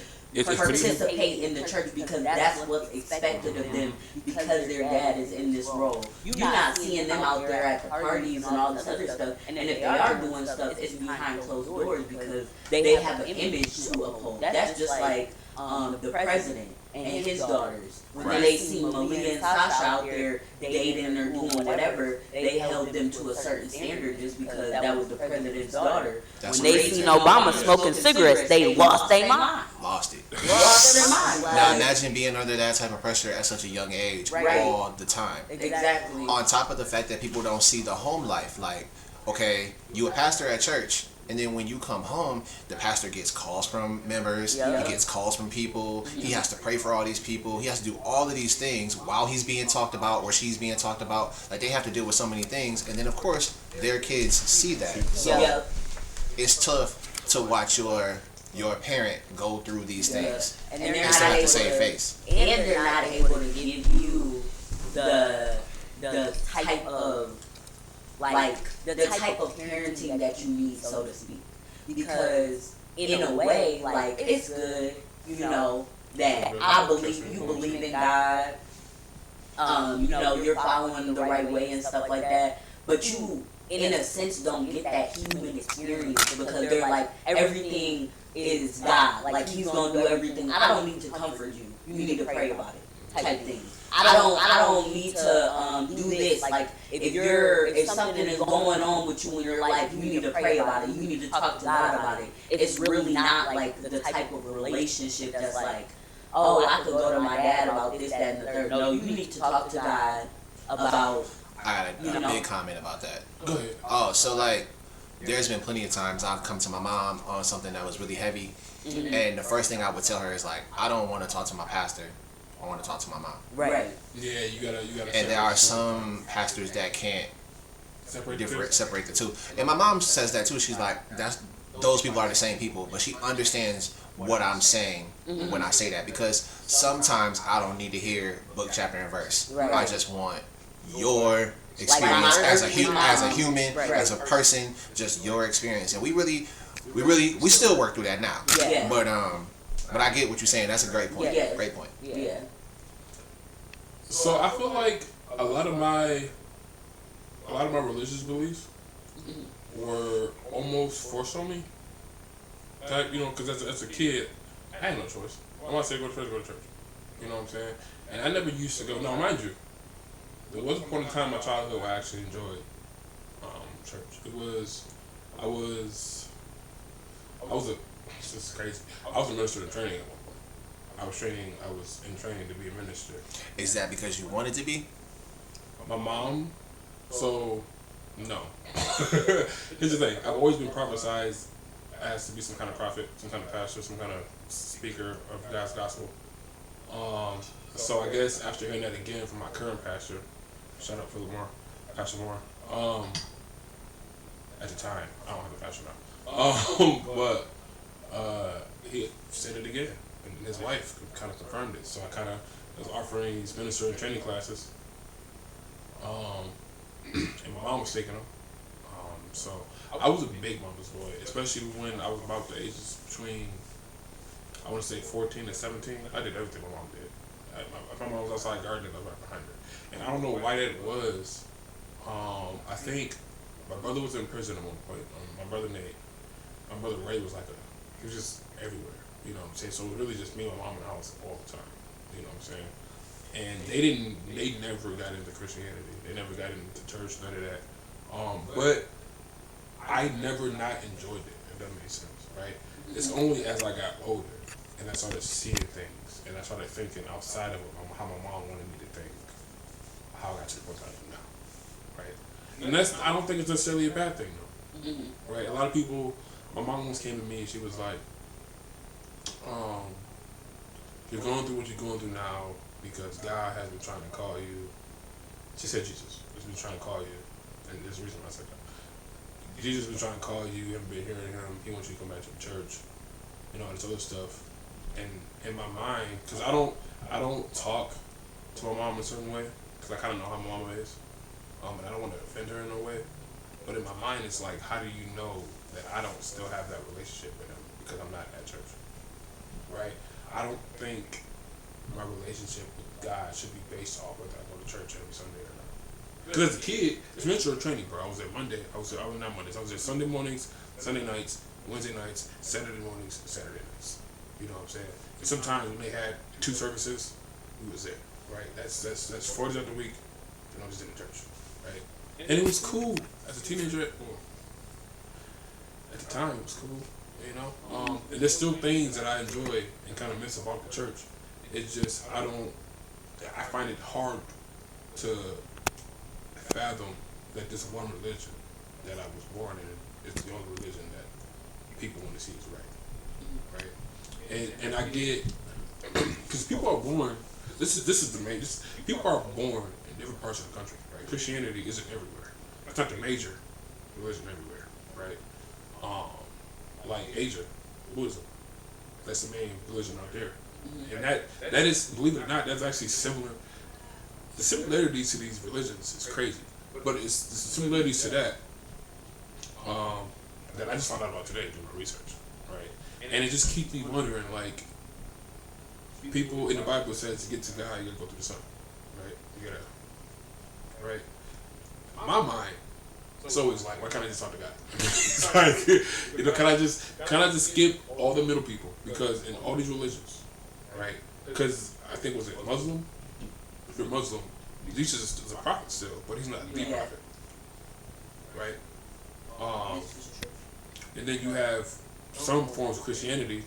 participate in the church, because that's what's expected of them, because their dad is in this role. You're not seeing them out there at the parties and all this other stuff, and if they are doing stuff, it's behind closed doors, because they have an image to uphold. That's just like the president and his daughters. When they see Malia and Sasha out there dating or doing whatever, they held them to a certain standard just because that was the president's daughter. That's when they seen Obama smoking cigarettes, they lost their mind. Lost it. Lost their mind. Now imagine being under that type of pressure at such a young age all the time. Exactly. On top of the fact that people don't see the home life. Like, okay, you a pastor at church, and then when you come home, the pastor gets calls from members, he gets calls from people, he has to pray for all these people, he has to do all of these things while he's being talked about or she's being talked about. Like, they have to deal with so many things, and then of course their kids see that. So it's tough to watch your parent go through these things and still have to save face. And they're not able to give you the type of the type of parenting that you need, so to speak. Because in a way, like, it's good, you know, that I believe you believe in God. You know, you're following the right way and stuff like that. But you, in a sense, don't get that human experience, because they're like, everything is God. Like, he's gonna do everything. I don't need to comfort you. You need to pray about it, type thing. I don't need to do this. Like, if something is going on with you in your life, you need to pray about it. You need to talk to God about it. It's really not like the type of relationship that's like, oh, I could go to my dad about this, that, and the third. No, you need to talk to God about. I got a big comment about that. Go ahead. Oh, so like, there's been plenty of times I've come to my mom on something that was really heavy, and the first thing I would tell her is like, I don't want to talk to my pastor. I want to talk to my mom. Right. Yeah, you gotta. And there are some pastors that can't separate the two. And my mom says that too. She's like, those people are the same people, but she understands what I'm saying when I say that, because sometimes I don't need to hear book, chapter, and verse. Right. I just want your experience as a human, as a person, just your experience. And we still work through that now. Yeah. But I get what you're saying. That's a great point. Yeah. Great point. Yeah. So I feel like a lot of my religious beliefs were almost forced on me. You know, because as a kid, I had no choice. I want to say go to church. You know what I'm saying? And I never used to go. No, mind you, there was a point in time in my childhood where I actually enjoyed from church. I was this is crazy. I was a minister in training at one point. I was in training to be a minister. Is that because you wanted to be? My mom, so, no. Here's the thing. I've always been prophesized as to be some kind of prophet, some kind of pastor, some kind of speaker of God's gospel. So I guess after hearing that again from my current pastor, shout out Pastor Moore, at the time, I don't have a pastor now, but he said it again, and his wife kind of confirmed it. So I kind of was offering these minister and training classes, and my mom was taking them. So I was a big mama's boy, especially when I was about the ages between, I want to say 14 and 17. I did everything my mom did. My mom was outside gardening, I was right behind her. And I don't know why that was. I think my brother was in prison at one point. My brother Nate. My brother Ray was he was just everywhere. You know what I'm saying? So it was really just me and my mom in the house all the time. You know what I'm saying? And they never got into Christianity. They never got into church, none of that. But I never not enjoyed it, if that makes sense, right? It's only as I got older and I started seeing things and I started thinking outside of how my mom wanted me to think, how I got to the point I am now, right? And I don't think it's necessarily a bad thing, though, right? A lot of people, my mom once came to me and she was like, you're going through what you're going through now because God has been trying to call you. She said Jesus has been trying to call you, and there's a reason why I said that. Jesus has been trying to call you, you haven't been hearing him, he wants you to come back to the church, you know, and this other stuff. And in my mind, because I don't talk to my mom a certain way, because I kind of know how my mama is, and I don't want to offend her in no way, but in my mind it's like, how do you know that I don't still have that relationship with him because I'm not at church, right? I don't think my relationship with God should be based off whether I go to church every Sunday or not. Because as a kid, it's mentor training, bro. I was there not Mondays. I was there Sunday mornings, Sunday nights, Wednesday nights, Saturday mornings, Saturday nights. You know what I'm saying? And sometimes when they had 2 services, we was there, right? That's 4 days out the week, and I was in the church, right? And it was cool as a teenager. Well, at the time, it was cool, you know. And there's still things that I enjoy and kind of miss about the church. It's just I find it hard to fathom that this one religion that I was born in is the only religion that people want to see is right? And I get, because people are born, this is the main, people are born in different parts of the country, right? Christianity isn't everywhere. It's not the major religion everywhere, right? Like Asia, Buddhism, that's the main religion out there. And that is, believe it or not, that's actually similar. The similarities to these religions is crazy, but it's the similarities to that that I just found out about today doing my research, right? And it just keeps me wondering, like, people in the Bible says to get to God, you gotta go through the Son, right? You gotta, right? My mind, it's always like, why can't I just talk to God? It's like, you know, can I just skip all the middle people? Because in all these religions, right? Because I think, was it Muslim? If you're Muslim, Jesus is a prophet still, but he's not the prophet, right? And then you have some forms of Christianity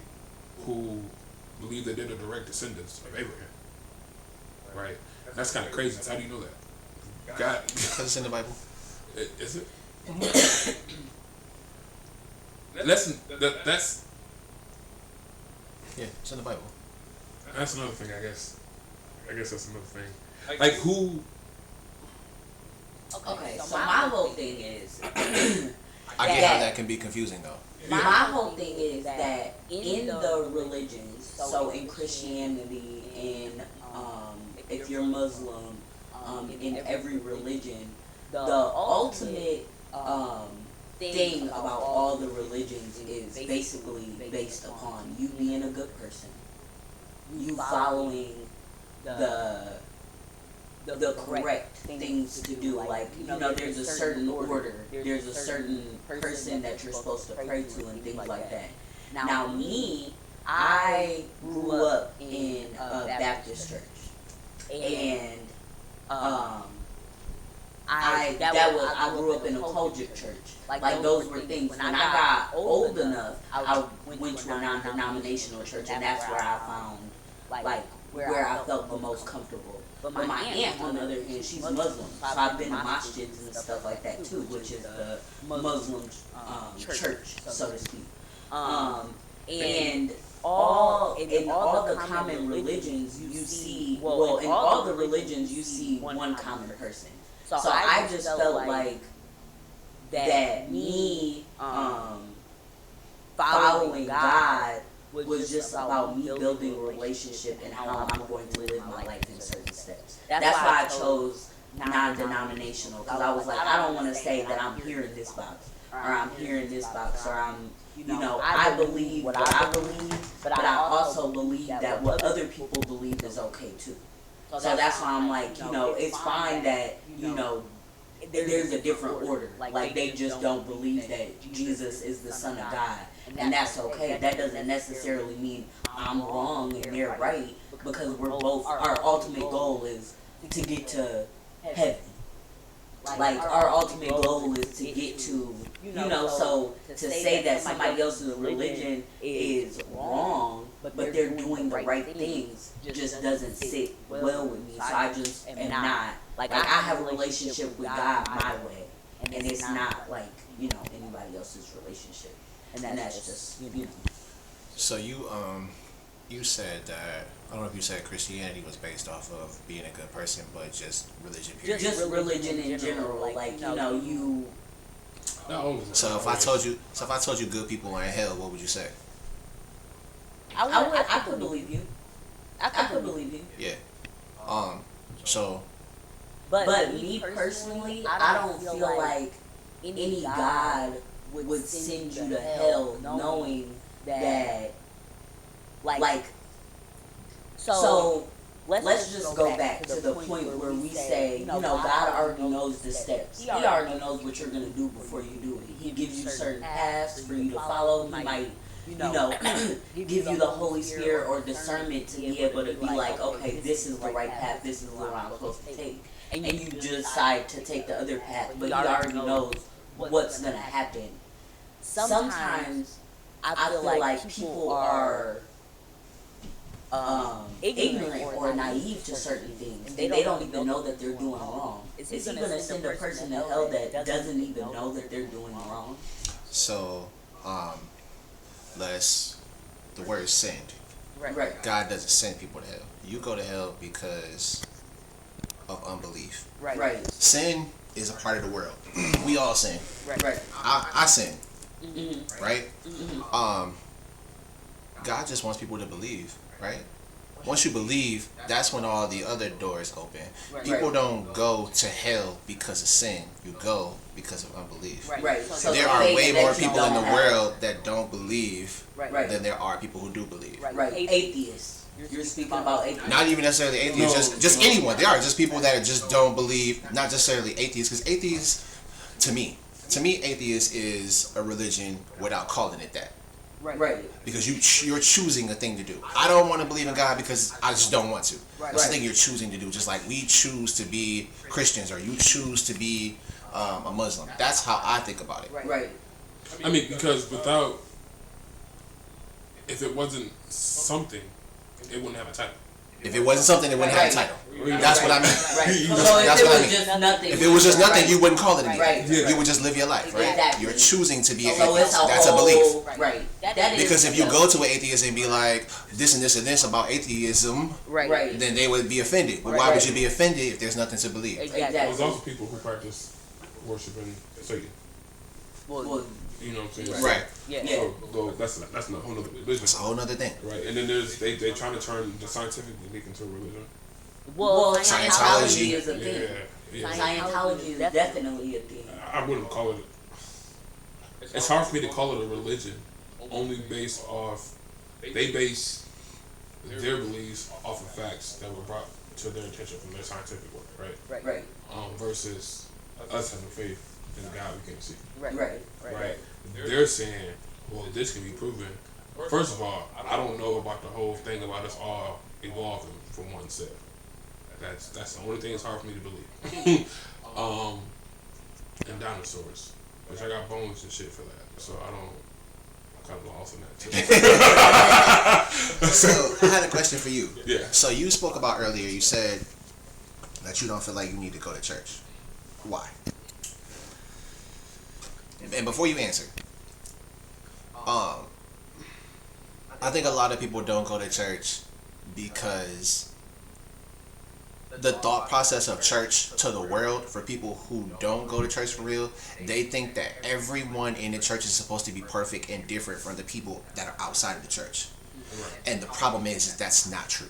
who believe that they're the direct descendants of Abraham, right? And that's kind of crazy. So how do you know that? God, because it's in the Bible. Is it? That's yeah, it's in the Bible. That's another thing, I guess. That's another thing. Like who? Okay, so my whole thing is, I get how that can be confusing though. My whole thing is that in the religions, so in Christianity and if you're Muslim, in every religion, the ultimate thing about all the religions is basically based upon you being a good person, you following the correct things to do. Like, you know, there's a certain order, there's a certain person that you're supposed to pray to and things like that. Now me, I grew up in a Baptist church, and I grew up in a culture church. Like those were things. When I got old enough, I went to a non-denominational church, and that's where I found like where I felt the most comfortable. But my aunt, on the other hand, she's Muslim, so I've been to masjids and stuff like that too, which is the Muslim church, so to speak. And all the common religions you see, well, in all the religions you see one common person. So I just felt like that me following God was just about me building a relationship and how I'm going to live my life in certain steps. That's why I chose non-denominational, because I was like, I don't want to say that I'm here in this box, or I'm here in this box, or I'm, I believe what I believe, but I also believe that what other people believe is okay too. So that's why I'm like, it's fine that, there's a different order. Like they just don't believe that Jesus is the Son of God. And that's okay. That doesn't necessarily mean I'm wrong and they're right, because we're both, our ultimate goal is to get to heaven. Like our ultimate goal is to get to, so to say that somebody else's religion is wrong, but they're doing the right things, just doesn't sit well with me. So I just am not, like I have a relationship with God my way, and it's not like, anybody else's relationship. And that's just, So you said that, I don't know if you said Christianity was based off of being a good person, but just religion period. Just religion in general, like you. So if I told you good people are in hell, what would you say? I could believe you. I could believe you. Yeah. So. But me personally, I don't feel like any God would send you to hell knowing that, like. So let's just go back to the point where we say, God already knows the steps. He already knows what you're going to do before you do it. He gives you certain paths for you to follow. He might, give you the Holy Spirit or discernment to be able to be like, okay, this is the right path, this is the one I'm supposed to take. And you decide to take the other path, but he already knows what's going to happen. Sometimes I feel like people are ignorant or naive to certain things. They don't even know that they're doing wrong. Is he going to send a person to hell that doesn't even know that they're doing wrong? So, the word send. Right. God doesn't send people to hell. You go to hell because of unbelief. Right. Sin is a part of the world. We all sin. Right. I sin. Mm-hmm. Right? Mm-hmm. God just wants people to believe, right? Once you believe, that's when all the other doors open. People don't go to hell because of sin. You go because of unbelief. Right. So there are way more people in the world that don't believe than there are people who do believe. Right. Atheists. You're speaking about atheists. Not even necessarily atheists, just anyone. There are just people that just don't believe, not necessarily atheists, because atheists, to me, atheist is a religion without calling it that. Right. Because you're choosing a thing to do. I don't want to believe in God because I just don't want to. That's the thing you're choosing to do. Just like we choose to be Christians or you choose to be a Muslim. That's how I think about it. Right. I mean, because if it wasn't something, it wouldn't have a title. If it wasn't something, it wouldn't have a title. That's what I mean. Right. So if it was just nothing, if it was just nothing, you wouldn't call it anything. Right. You would just live your life, right? Exactly. You're choosing to be an So atheist. That's a belief. Right. Because if you go to an atheist and be like, this and this and this about atheism, then they would be offended. But why would you be offended if there's nothing to believe? Exactly. There's also people who practice worshiping Satan. Well, you know what I'm saying? Right. Yeah. So that's a whole nother religion. It's a whole nother thing. Right. And then there's they trying to turn the scientific belief into a religion. Well, Scientology is a thing. Yeah. Scientology is definitely a thing. I wouldn't call it. It's hard for me to call it a religion, only based off they base their beliefs off of facts that were brought to their attention from their scientific work, right? Right. Versus us having faith in the God we can't see. Right. They're saying, well, this can be proven. First of all, I don't know about the whole thing about us all evolving from one cell. That's the only thing that's hard for me to believe. And dinosaurs, which I got bones and shit for that. So I'm kind of lost in that too. So I had a question for you. Yeah. So you spoke about earlier. You said that you don't feel like you need to go to church. Why? And before you answer, I think a lot of people don't go to church because the thought process of church to the world, for people who don't go to church for real, they think that everyone in the church is supposed to be perfect and different from the people that are outside of the church. And the problem is that's not true.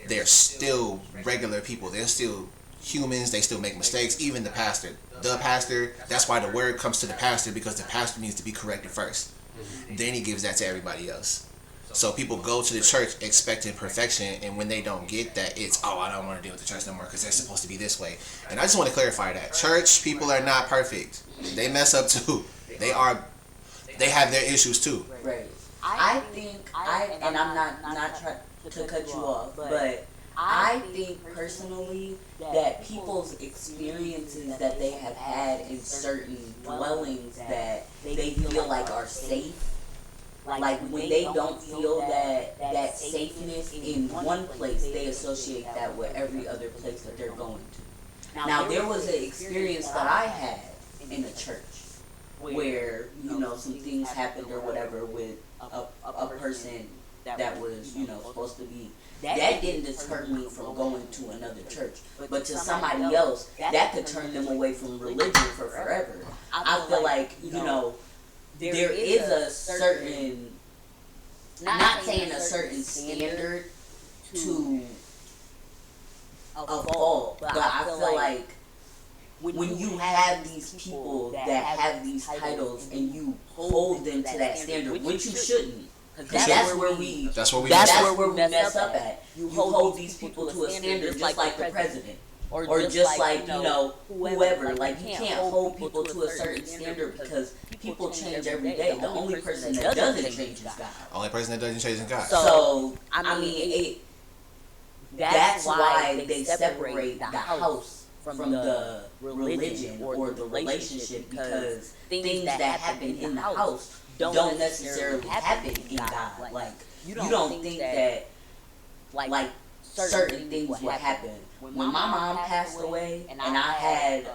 They're still regular people. They're still humans. They still make mistakes. Even the pastor, that's why the word comes to the pastor, because the pastor needs to be corrected first. Then he gives that to everybody else. So people go to the church expecting perfection, and when they don't get that, it's, I don't want to deal with the church no more because they're supposed to be this way. And I just want to clarify that church people are not perfect. They mess up too. They have their issues too. Right. I think and I'm not trying to cut you off, but I think personally that people's experiences that they have had in certain dwellings that they feel like are safe, like when they don't feel that safeness in one place, they associate that with every other place that they're going to. Now there was an experience that I had in the church where, some things happened or whatever with a person that was, supposed to be. That didn't deter me from going to another church. But to somebody else, that could turn them away from religion for forever. I feel like, there is a certain, not saying a certain standard to a fault, but I feel like when you have these people that have these titles and you hold them to that standard, which you shouldn't. That's where we mess up at. You hold these people to a standard just like the president. Or just like, whoever. Like, you can't hold people to a certain standard because people change every day. The only person that doesn't change is God. Only person that doesn't change is God. So, that's why they separate the house from the religion or the relationship, because things that happen in the house don't necessarily happen in God. Like, you don't think that, like certain things would happen. When my mom passed away and I had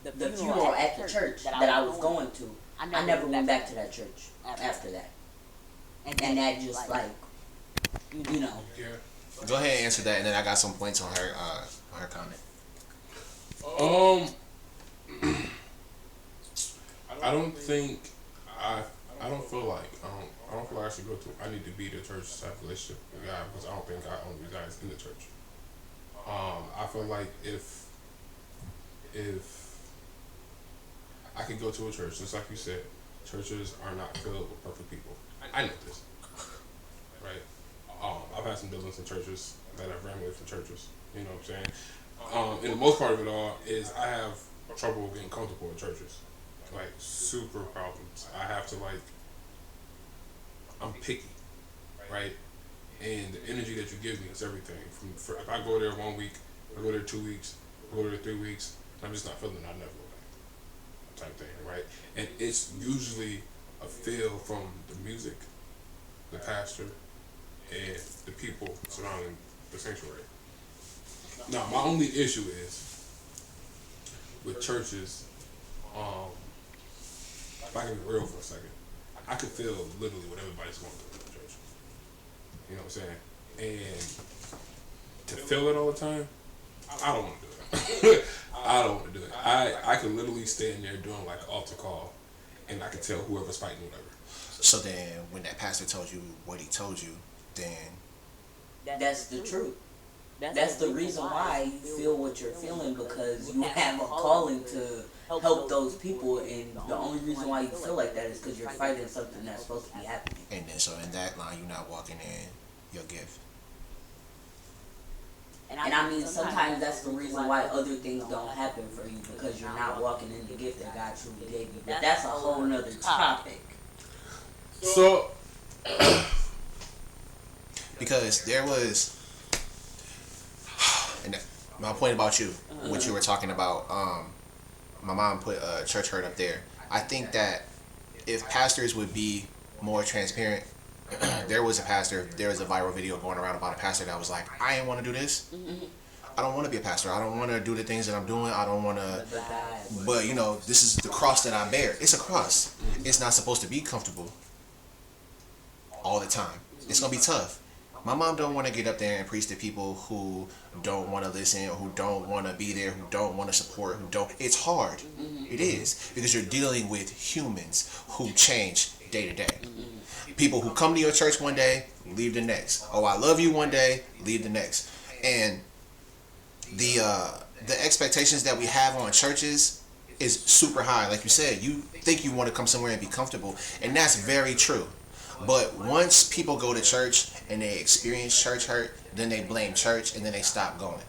the funeral at the church that I was going to, I never went back to that church after that. And that just Yeah. Go ahead and answer that, and then I got some points on her comment. I don't think I don't feel like I should go to. I need to be the church to have a relationship with God, because I don't think God only resides in the church. I feel like if I could go to a church, just like you said, churches are not filled with perfect people. I know this, right? I've had some dealings in churches that I've ran away from churches. You know what I'm saying? And the most part of it all is I have trouble getting comfortable in churches. Like, super problems. I have to, I'm picky, right? And the energy that you give me is everything. If I go there 1 week, I go there 2 weeks, I go there 3 weeks, I'm just not feeling it, I'll never go back. Type thing, right? And it's usually a feel from the music, the pastor, and the people surrounding the sanctuary. Now, my only issue is with churches, if I can be real for a second, I could feel literally what everybody's going through in the church. You know what I'm saying? And to feel it all the time, I don't want to do it. I don't want to do it. I could literally stand there doing an altar call, and I could tell whoever's fighting whatever. So then, when that pastor told you what he told you, then that's the truth. That's the reason why you feel what you're feeling, because you have a calling to help those people, and the only reason why you feel like that is because you're fighting something that's supposed to be happening. And then, so in that line, you're not walking in your gift. And sometimes that's the reason why other things don't happen for you, because you're not walking in the gift that God truly gave you. But that's a whole nother topic. So, because there was, and my point about you, what you were talking about. My mom put church hurt up there. I think that if pastors would be more transparent, there was a viral video going around about a pastor that was like, I ain't want to do this. I don't want to be a pastor. I don't want to do the things that I'm doing. I don't want to. But, you know, this is the cross that I bear. It's a cross. It's not supposed to be comfortable all the time. It's going to be tough. My mom don't want to get up there and preach to people who don't want to listen, or who don't want to be there, who don't want to support, who don't. It's hard. It is. Because you're dealing with humans who change day to day. People who come to your church one day, leave the next. Oh, I love you one day, leave the next. And the expectations that we have on churches is super high. Like you said, you think you want to come somewhere and be comfortable. And that's very true. But once people go to church and they experience church hurt, then they blame church and then they stop going.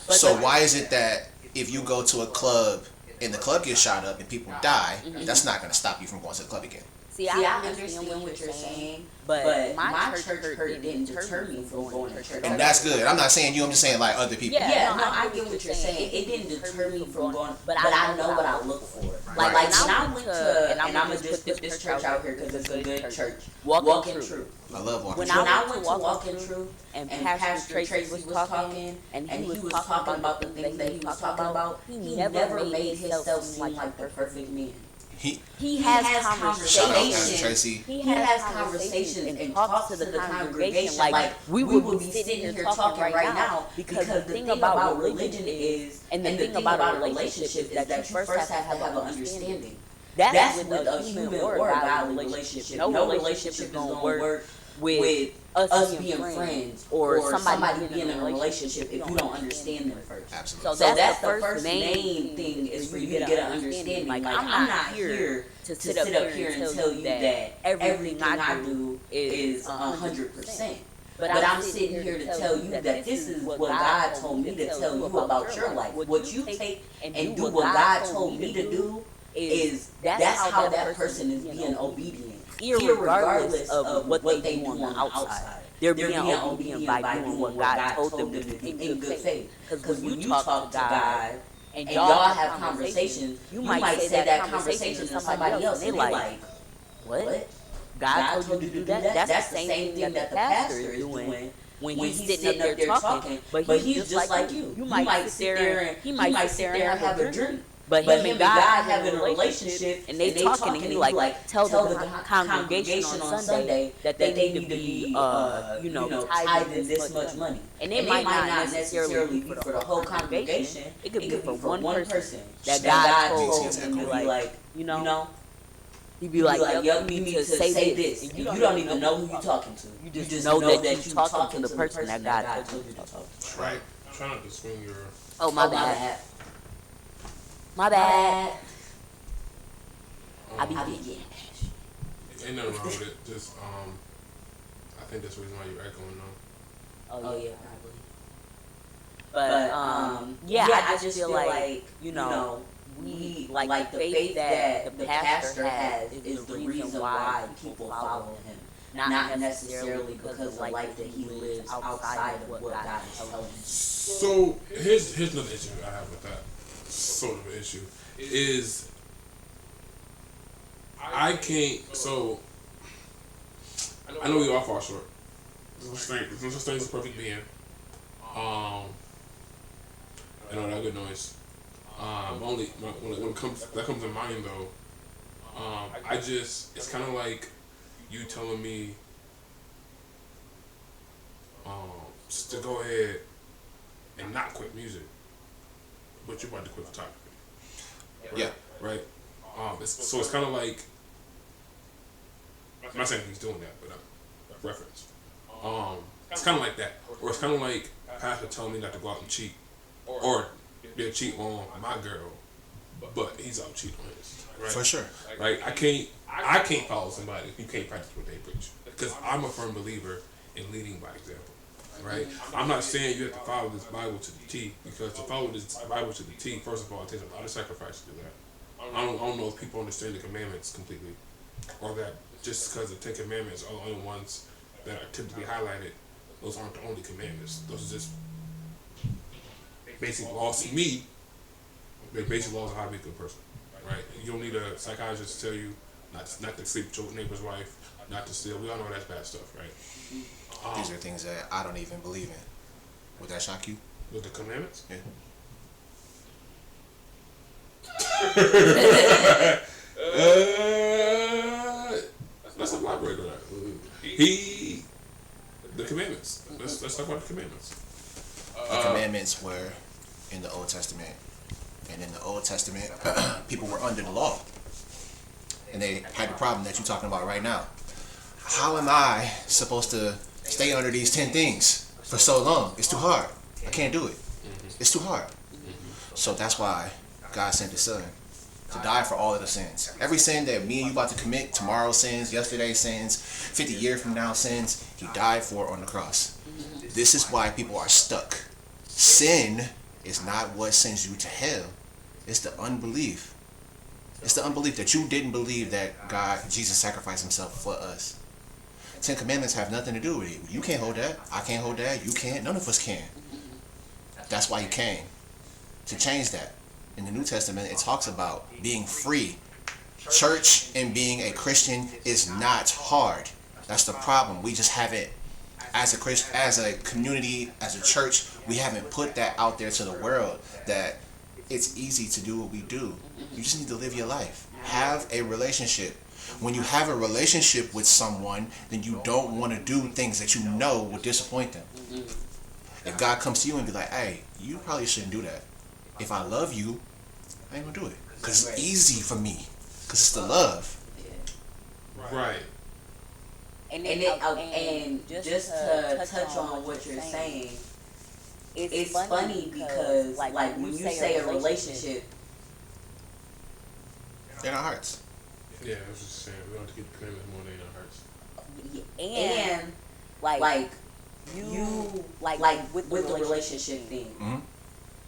So why is it that if you go to a club and the club gets shot up and people die, that's not going to stop you from going to the club again? See, I understand what you're saying, but my church hurt didn't deter me from going to church. And that's good. I'm not saying you, I'm just saying like other people. Yeah, no, I get what you're saying. It didn't deter me from going, but I know what I look for. Like when I went to, and I'm going to just put this church out here because it's a good church, Walk in Truth. I love Walk in Truth. Truth. When I went to Walk in Truth, and Pastor Tracy was talking, and he was talking about the things that he was talking about, he never made himself seem like the perfect man. He has conversations. He has conversations and talks to the congregation like we would be sitting here talking right now, because the thing about religion is, and the thing about a relationship is that you first have to have an understanding. That's with a human or a godly relationship. No relationship is going to work with us being friends or somebody being in a relationship if you don't understand them first. Absolutely. So that's the first main thing, is for you to get an understanding. Like I'm not here to sit up here and tell you that everything I do is 100%. But I'm sitting here to tell you that this is what God told me to tell you about your life. What you take and do what God told me to do is that's how that person is being obedient. Irregardless of what they do on the outside. They're being obedient by doing what God told them to do in good faith. Because when you talk to God and y'all have conversations, you might say that conversation to somebody else and they're like, what? God told you to do that? That's the same thing that the pastor is doing when he's sitting up there talking, but he's just like you. You might sit there and have a drink. But him and God having a relationship, and they talking, and he like tell the congregation on Sunday that they need to be, tithing this much money. And it might not necessarily be for the whole congregation. It could be for one person that God told him to be like, he'd be like, you need to say this. And you don't even know who you're talking to. You just know that you're talking to the person that God told you to talk to. Right. I'm trying not to swing your... Oh, my bad. My bad. I be getting passionate. Ain't nothing wrong with it. Just I think that's the reason why you're echoing though. Oh yeah, probably. But I just feel like we like the faith that the pastor has is the reason why people follow him. Not necessarily because of the life that he lives outside of what God is telling him. So here's another issue I have with that. Sort of an issue is I can't. So I know we all fall short. There's no such thing as a perfect being. I know that good noise. Only when it comes to mind though. It's kind of like you telling me just to go ahead and not quit music. But you're about to quit photography. Right? Yeah. Right? So it's kind of like, I'm not saying he's doing that, but reference. It's kind of like that. Or it's kind of like Pastor telling me not to go out and cheat. Or they'll cheat on my girl, but he's out cheating on his. Right? For sure. Right? I can't follow somebody who can't practice what they preach. Because I'm a firm believer in leading by example. Right? I'm not saying you have to follow this Bible to the T, because to follow this Bible to the T, first of all, it takes a lot of sacrifice to do that. I don't know if people understand the commandments completely, or that just because the 10 Commandments are the only ones that are typically highlighted, those aren't the only commandments. Those are just basic laws. To me, the basic laws of how to be a good person, right? You don't need a psychiatrist to tell you not to sleep with your neighbor's wife, not to steal. We all know that's bad stuff, right? These are things that I don't even believe in. Would that shock you? With the commandments? Yeah. Let's elaborate on that. The commandments. Let's talk about the commandments. The commandments were in the Old Testament. And in the Old Testament, people were under the law. And they had the problem that you're talking about right now. How am I supposed to stay under these 10 things for so long? It's too hard. I can't do it. It's too hard. So that's why God sent His Son to die for all of the sins. Every sin that me and you about to commit, tomorrow's sins, yesterday's sins, 50 years from now sins, He died for on the cross. This is why people are stuck. Sin is not what sends you to hell. It's the unbelief. It's the unbelief that you didn't believe that Jesus sacrificed Himself for us. 10 Commandments have nothing to do with it. You can't hold that. I can't hold that. You can't. None of us can. That's why He came. To change that. In the New Testament, it talks about being free. Church and being a Christian is not hard. That's the problem. We just haven't, as a community, as a church, we haven't put that out there to the world that it's easy to do what we do. You just need to live your life. Have a relationship. When you have a relationship with someone, then you don't want to do things that you know will disappoint them. If God comes to you and be like, hey, you probably shouldn't do that. If I love you, I ain't gonna do it. Because it's easy for me. Because it's the love. Right. And just to touch on what you're saying, it's funny because like when you say a relationship, in our hearts. Yeah, I was just saying, we don't have to keep the commandments more than in our hearts. and like you like with the relationship thing,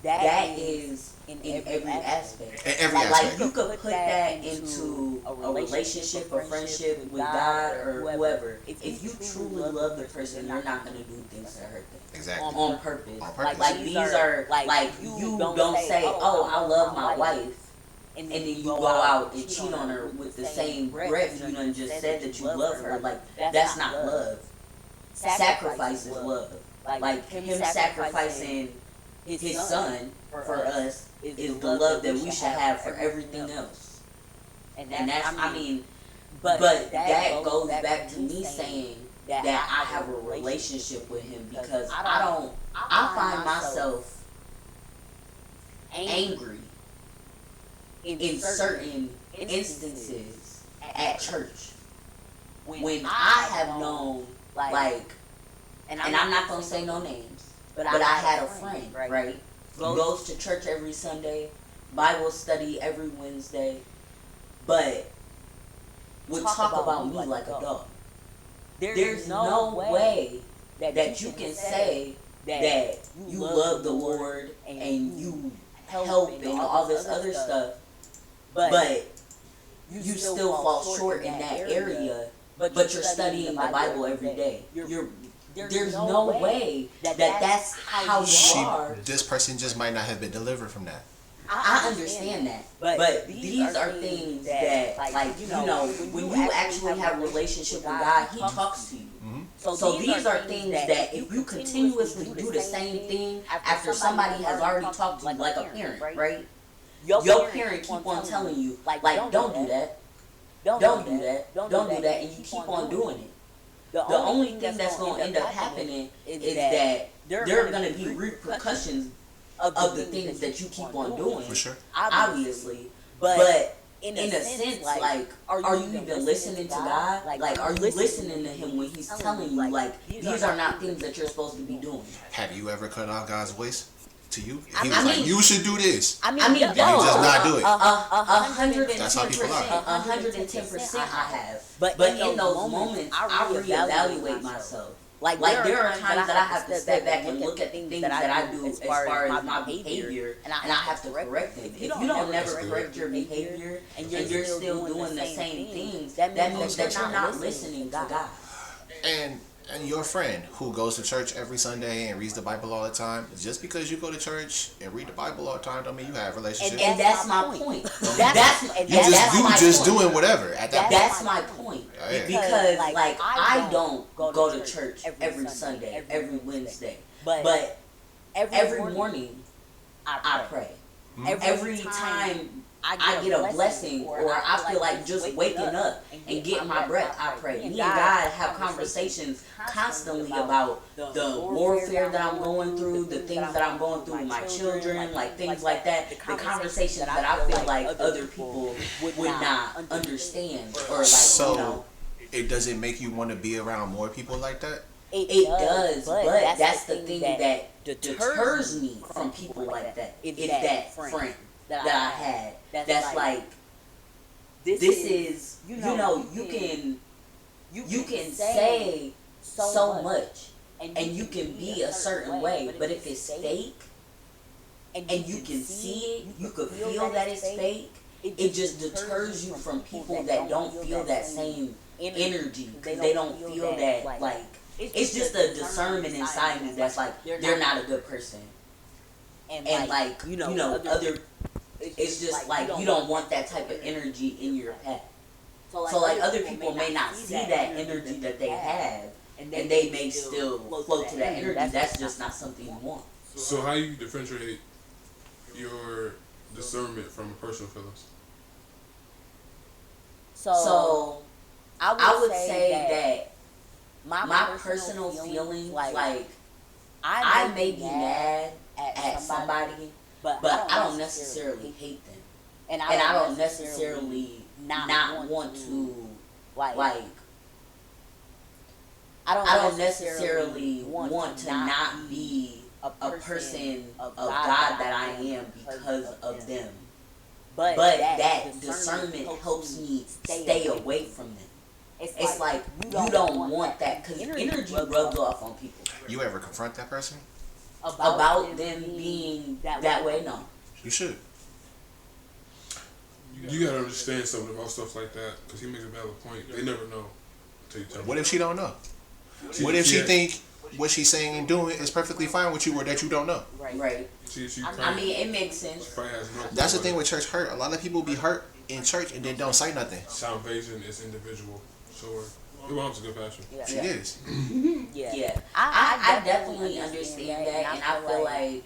that is in every aspect. In every aspect. Like you could put that into a relationship, a friendship with God or whoever. If you truly love the person, you're not gonna do things that hurt them. Exactly. On purpose. On purpose. Like these are like you don't say, oh, I love my wife. And then you go out and cheat on her with the same breath you done just said that you love her. Like, that's not love. Sacrifice is love. Like him sacrificing his son for us is the love that we should have for everything else. And that's, I mean, but that goes back to me saying that I have a relationship with him because I find myself angry in certain instances at church when I have known, like, and I'm not gonna say no names, but I had a friend, right, goes to church every Sunday, Bible study every Wednesday, but would talk about me like a dog. There's no way that you can say that you love the Lord and you help and all this other stuff, but you still fall short in that area, but you're studying the Bible every day. There's no way that's how you are. This person just might not have been delivered from that. I understand that, but these are things that, like, you know, when you actually have a relationship with God, He talks to you. So these are things that if you continuously do the same thing after somebody has already talked to you, like a parent, right? Your parent keep on telling you, like, don't do that, don't do that, don't do that, and you keep on doing it. The only thing that's going to end up happening is that there are going to be repercussions of the things that you keep on doing. For sure. Obviously. But in a sense, like, are you even listening to God? Like, are you listening to Him when He's telling you, like, these are not things that you're supposed to be doing? Have you ever cut off God's voice to you? He was like, you should do this. I mean, you just not do it. 110%. That's how people are. 110% I have. But in those moments, I reevaluate myself. Like there are times that I have to step back and look at things that I do as far as my behavior, and I have to correct them. If you don't never correct your behavior and you're still doing the same things, that means that you're not listening to God. And And your friend who goes to church every Sunday and reads the Bible all the time, just because you go to church and read the Bible all the time don't mean you have a relationship. And that's my point. You just doing whatever at that point. That's my point. Yeah. Because like I don't go to church every Sunday, every Wednesday, but every morning I pray. Every time I get a blessing or I feel like just waking up and getting my breath, I pray. Me and God have conversations constantly about the warfare that I'm going through, the things that I'm going through with my children, like things like that. The conversations that I feel like other people would not understand or like, so, it doesn't make you want to be around more people like that? It does, but that's the thing that deters me from people like that. It's that friend that I had that's like, this is, you can say so much and you can be a certain way, but if it's fake and you can see it, you could feel that it's fake, it just deters you from people that don't feel that same energy, because they don't feel that, like, it's just a discernment inside me that's like, they're not a good person. And like, other, it's just like, you don't want that type of energy in your head. So like, other people may not see that energy that they have, and they may still float to that energy. That's just not something you want. So how you differentiate your discernment from personal feelings? So I would say that my personal feelings, like, I may be mad at somebody, but I don't necessarily hate them. And I don't necessarily not want to, like, I don't necessarily want to not be a person of God that I am because of them. But that discernment helps me stay away from them. It's like, you don't want that, because energy rubs off on people. You ever confront that person? About them being that way? No. You should. You gotta understand something about stuff like that, because he makes a valid point. They never know until you tell them. What if she don't know? What if she think what she's saying and doing is perfectly fine with you, or that you don't know? Right. I mean, it makes sense. That's the thing with church hurt. A lot of people be hurt in church and then don't say nothing. Salvation is individual. Sure. Your mom's a good pastor. Yeah. She is. Yeah. I definitely understand that, and I feel like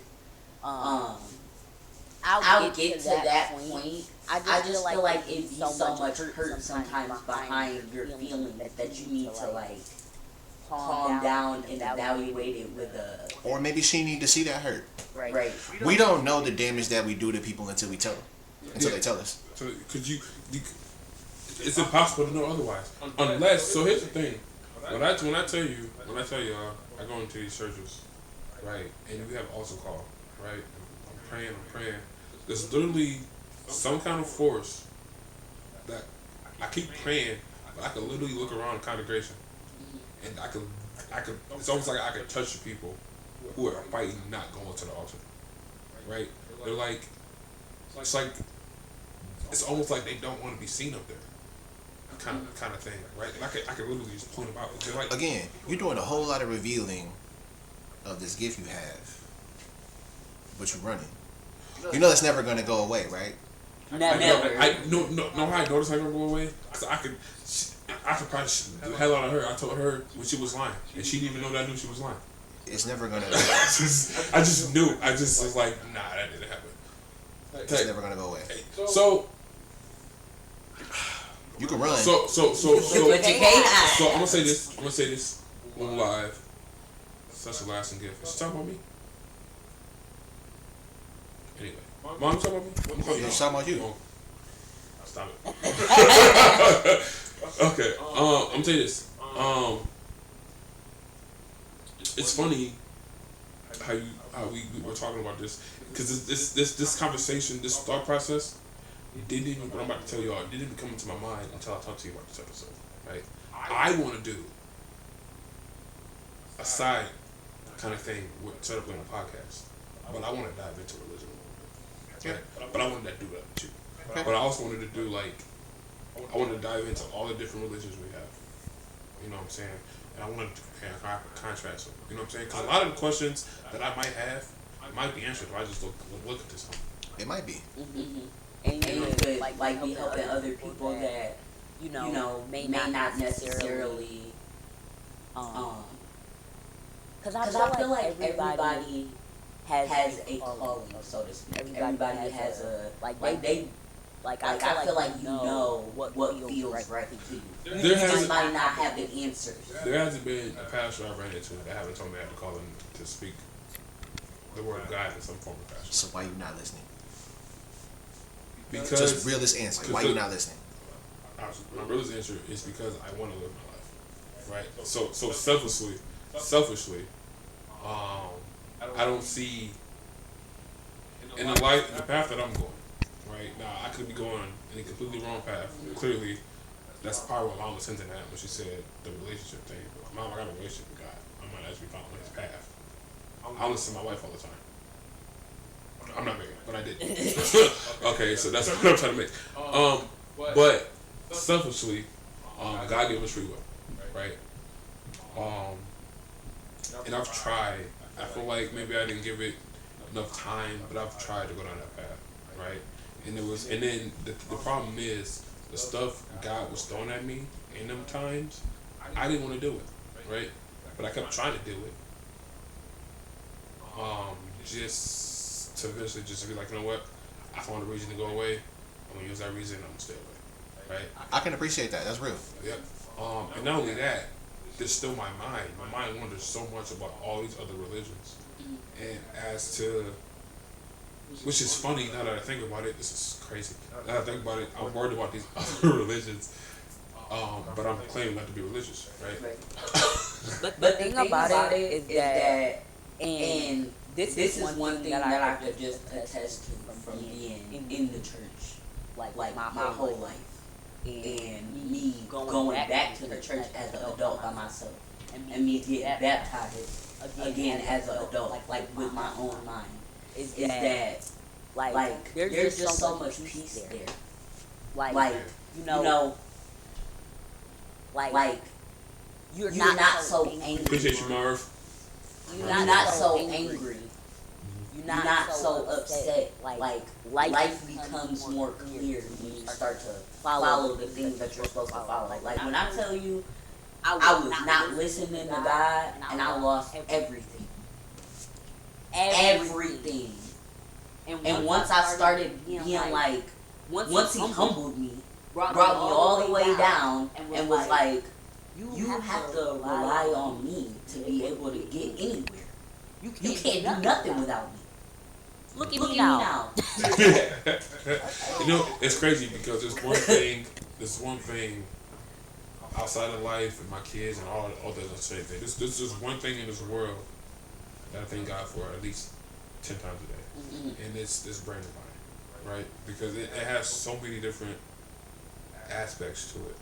I'll get to that point. I just feel like it'd be so much hurt sometimes behind your feeling that you need to, like, calm down and evaluate it with a... Or maybe she need to see that hurt. Right. We don't know the damage that we do to people until we tell them. Until they tell us. So, could you it's impossible to know otherwise. Unless, so here's the thing. When I tell y'all, I go into these churches, right, and we have altar call, right? I'm praying. There's literally some kind of force that I keep praying, but I can literally look around the congregation, and I could. It's almost like I can touch the people who are fighting not going to the altar, right? They're like, it's almost like they don't want to be seen up there. Kind of thing, right? And I can literally just point them out. Like, again, you're doing a whole lot of revealing of this gift you have, but you're running. You know that's never going to go away, right? Never. I noticed I gonna go away. Cause I could probably the hell out of her. I told her when she was lying, and she didn't even know that I knew she was lying. It's never gonna. I just knew. I just was like, nah, that didn't happen. It's never gonna go away. So. You can run. So I'm gonna say this on live. Such a lasting gift. Is she talking about me? Anyway, Mom, you talking about me? She's talking about you. Oh. Stop it. Okay. I'm gonna tell you this. It's funny how we were talking about this, because this conversation, this thought process. Didn't even, what I'm about to tell y'all, didn't even come into my mind until I talked to you about this episode, right? I want to do a side kind of thing with Shut Up Lando Podcast, but I want to dive into religion a little bit, right? But I wanted to do that with you. But I also wanted to do, like, I wanted to dive into all the different religions we have. You know know what I'm saying? And I wanted to compare and contrast them. You know what I'm saying? Because a lot of the questions that I might have might be answered if I just look at this one. It might be. And you could like be helping other people that you know may not necessarily. Because I feel like everybody has a calling, so to speak. Everybody has a I feel like you know what feels right to you. You just might not have the answers. There hasn't been a pastor I've ran into that haven't told me I have to call him to speak the word of God in some form of fashion. So why you not listening? Because just realist answer. Why you not listening? My realist answer is because I want to live my life, right? So selfishly, I don't see in the path that I'm going. Right now, I could be going in a completely wrong path. Clearly, that's probably what Mom was hinting at when she said the relationship thing. But Mom, I got a relationship with God. I'm not actually following His path. I listen to my wife all the time. I'm not married, but I did. Okay, so that's what I'm trying to make. But selfishly, God gave us free will, right? And I've tried. I feel like maybe I didn't give it enough time, but I've tried to go down that path, right? And then the problem is the stuff God was throwing at me in them times, I didn't want to do it, right? But I kept trying to do it. Just to eventually just be like, you know what? I found a reason to go away. I'm gonna use that reason. I'm gonna stay away, right? I can appreciate that. That's real. Yep. And not only that, there's still my mind. My mind wonders so much about all these other religions, and as to which is funny now that I think about it. This is crazy. Now that I think about it, I'm worried about these other religions, but I'm claiming not to be religious, right? But the thing about it is that, and this is one thing that I could just attest to from being in the church, like my whole life, and me going back to the church as an adult by myself, and me getting baptized again as an adult, like with my own mind. Is that like there's just so much peace there. Like you know, you're not so angry. Appreciate you, Marv. You're not so angry. You're not so upset. Like life becomes more clear when you start to follow the things that you're supposed to follow. Like when I tell you, I was not listening to God and I lost everything. Everything. And once I started being like, once He humbled me, brought me all the way down, and was like, you have to rely on me to be able to get anywhere. You can't do nothing without me. Look at me now. You know, it's crazy because there's one thing outside of life and my kids and all the other same thing. There's just one thing in this world that I thank God for at least 10 times a day. And it's this brain of mine, right? Because it has so many different aspects to it,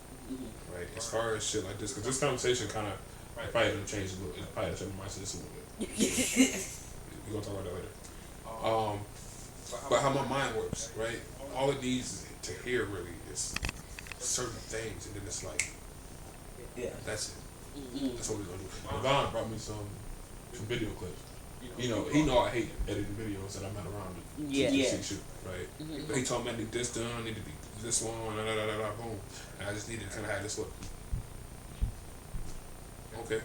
right? As far as shit like this, because this conversation kind of probably done changed a little. It probably done changed my mindset just a little bit. We're gonna talk about that later. But how my mind works, right? All it needs to hear really is certain things, and then it's like, that's it. That's what we're gonna do. DeVon brought me some video clips. You know, he know I hate editing videos that I'm not around to see shit, right? But he told me I need this done, I need to do this one, boom. And I just needed to kind of have this look. Okay,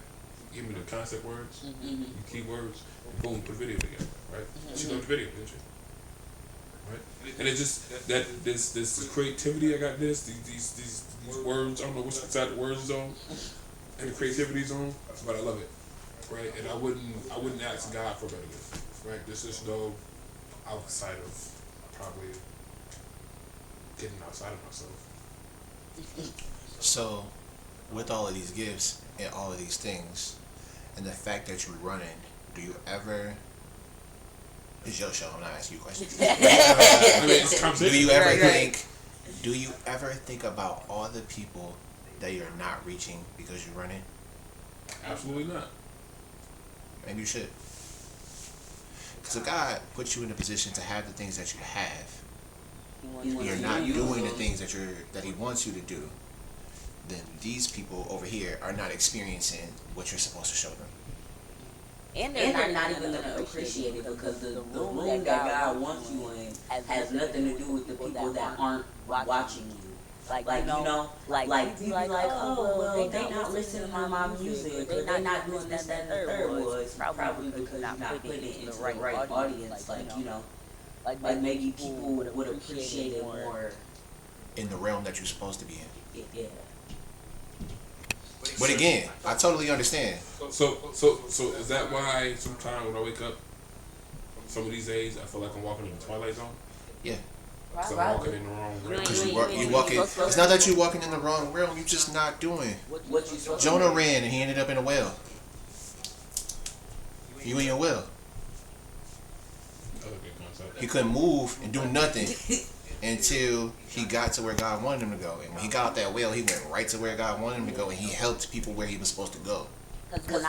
give me the concept words, the key words, and boom, put a video together, right? She loved the video, didn't she? Right? And it's just that this creativity I got these words, I don't know which side the words is on, and the creativity is on, but I love it. Right, and I wouldn't ask God for better gifts. Right, this is though outside of probably getting outside of myself. So, with all of these gifts and all of these things, and the fact that you're running, do you ever? It's your show. I'm not asking you questions. Do you ever think about all the people that you're not reaching because you're running? Absolutely not. Maybe you should. Because if God puts you in a position to have the things that you have, you're not doing the things that He wants you to do, then these people over here are not experiencing what you're supposed to show them. And they're not even going to appreciate it because the room that God wants you in has nothing to do with the people that aren't watching you. Like you know, like you be like, oh, well, they not listening to my music, or they not doing this, that, and the third. Well, it's probably because you're not putting it into the right audience. Like, you know, like maybe people would appreciate it more in the realm that you're supposed to be in. Yeah. But again, I totally understand. So is that why sometimes when I wake up, some of these days, I feel like I'm walking in the twilight zone? Yeah. Because I'm walking in the wrong realm. Because you walking. It's not that you're walking in the wrong realm. You're just not doing. What you Jonah ran and he ended up in a well. You in your well. He couldn't move and do nothing until he got to where God wanted him to go. And when he got out that well, he went right to where God wanted him to go, and he helped people where he was supposed to go. Because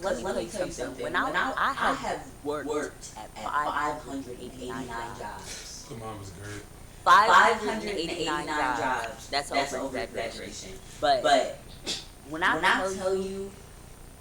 let me tell you something. When I have worked at 589 jobs. The mom was great. 589 jobs. That's over-exaggeration. But when I tell you,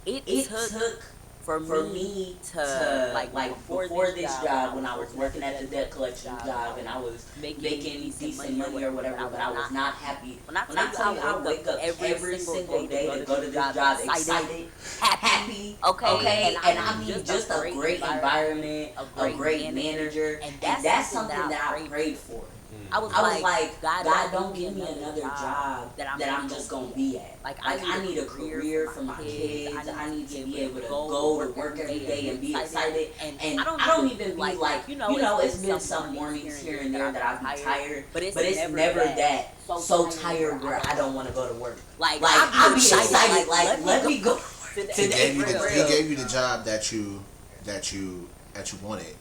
it took for me to like before this job, when I was working at the debt collection job and I was making decent money or whatever, but I was not happy. When I tell you I wake up every single day to go to this job excited, happy, okay, and I mean just a great environment, a great manager, and that's something that I prayed for. I was like, God, don't give me another job that I'm just gonna be at. Like I need a career for my kids. I need to be able to go to work every day and be excited. And I don't even be like, you know, it's been some mornings here and there that I've been tired, but it's never that so tired where I don't want to go to work. Like I'll be excited. Like let me go. He gave you the job that you wanted.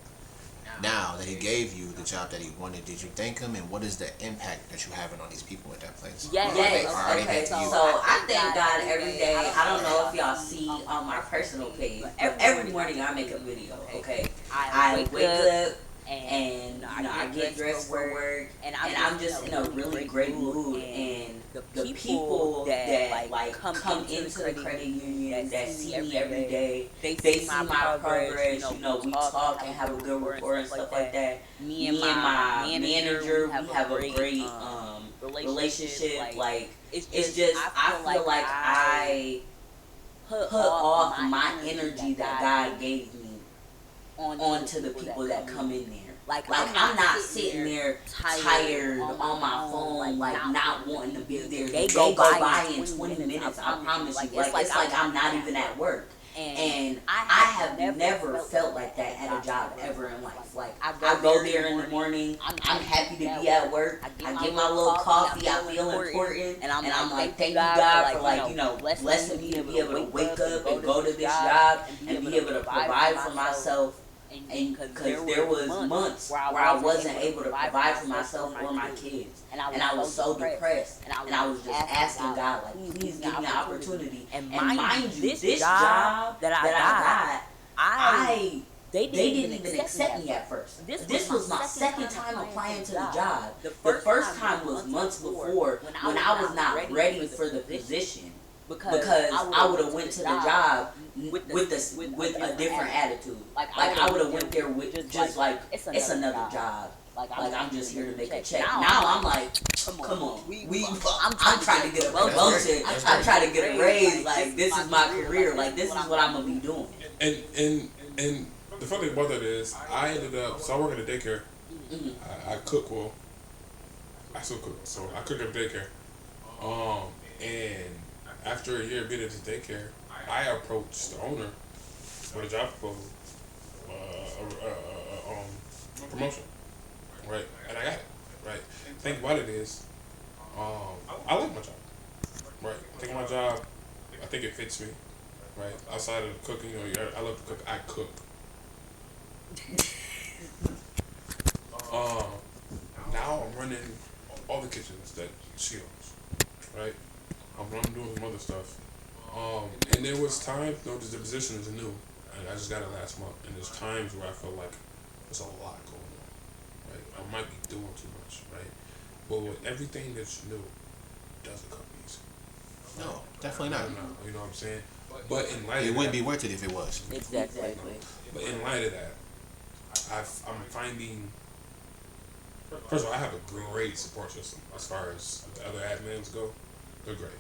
Now that he gave you the job that he wanted, did you thank him, and what is the impact that you're having on these people at that place? Yes. Okay. So I thank God every day. I don't know if y'all see on my personal page, but every morning I make a video. Okay, I wake up and you know I get dressed for work, and I'm just in a really great mood. And the people that like come into the credit union that see me every day, they see my progress. You know, we talk and have a good rapport and stuff like that. Me and my manager, we have a great relationship. Like it's just I feel like I put off my energy that God gave me onto the people that come in there. Like I'm not sitting there tired on my phone, like not wanting to be there. They go by in 20 minutes, I promise you. Like it's like I'm not even at work. And I have never felt like that at a job ever in life. Like I go there in the morning, I'm happy to be at work. I get my little coffee, I feel important, and I'm like, thank you God for like, you know, blessing me to be able to wake up and go to this job and be able to provide for myself. And because there was months where I wasn't able to provide for myself or my kids, and I was so depressed, and I was just asking God, like, please give me an opportunity. And mind you, this job that I got, they didn't even accept me at first. This was my second time applying to the job. The first time was months before when I was not ready for the position. Because I would have went to the job with a different attitude. Like I would have went there with just like it's another job. Like I'm just here to make a check. Now I'm like, come on, I'm trying to get a promotion. I'm trying to get a raise. Like this is my career. Like this is what I'm gonna be doing. And the funny thing about that is I ended up I work at a daycare. I cook I still cook, so I cook at daycare. And after a year of being at the daycare, I approached the owner with a job proposal, promotion, right? And I got it, right? The thing about it is, I like my job, right? I think my job, I think it fits me, right? Outside of cooking, you know, I love to cook. I cook. Now I'm running all the kitchens that she owns, right? I'm doing some other stuff. And there was times, the position is new, and I just got it last month, and there's times where I feel like there's a lot going on, right? I might be doing too much, right? But with everything that's new, it doesn't come easy. No, definitely not. No, you know what I'm saying? But in light of It wouldn't that, be worth it if it was. Exactly. but in light of that, I'm finding. First of all, I have a great support system as far as the other admins go. They're great,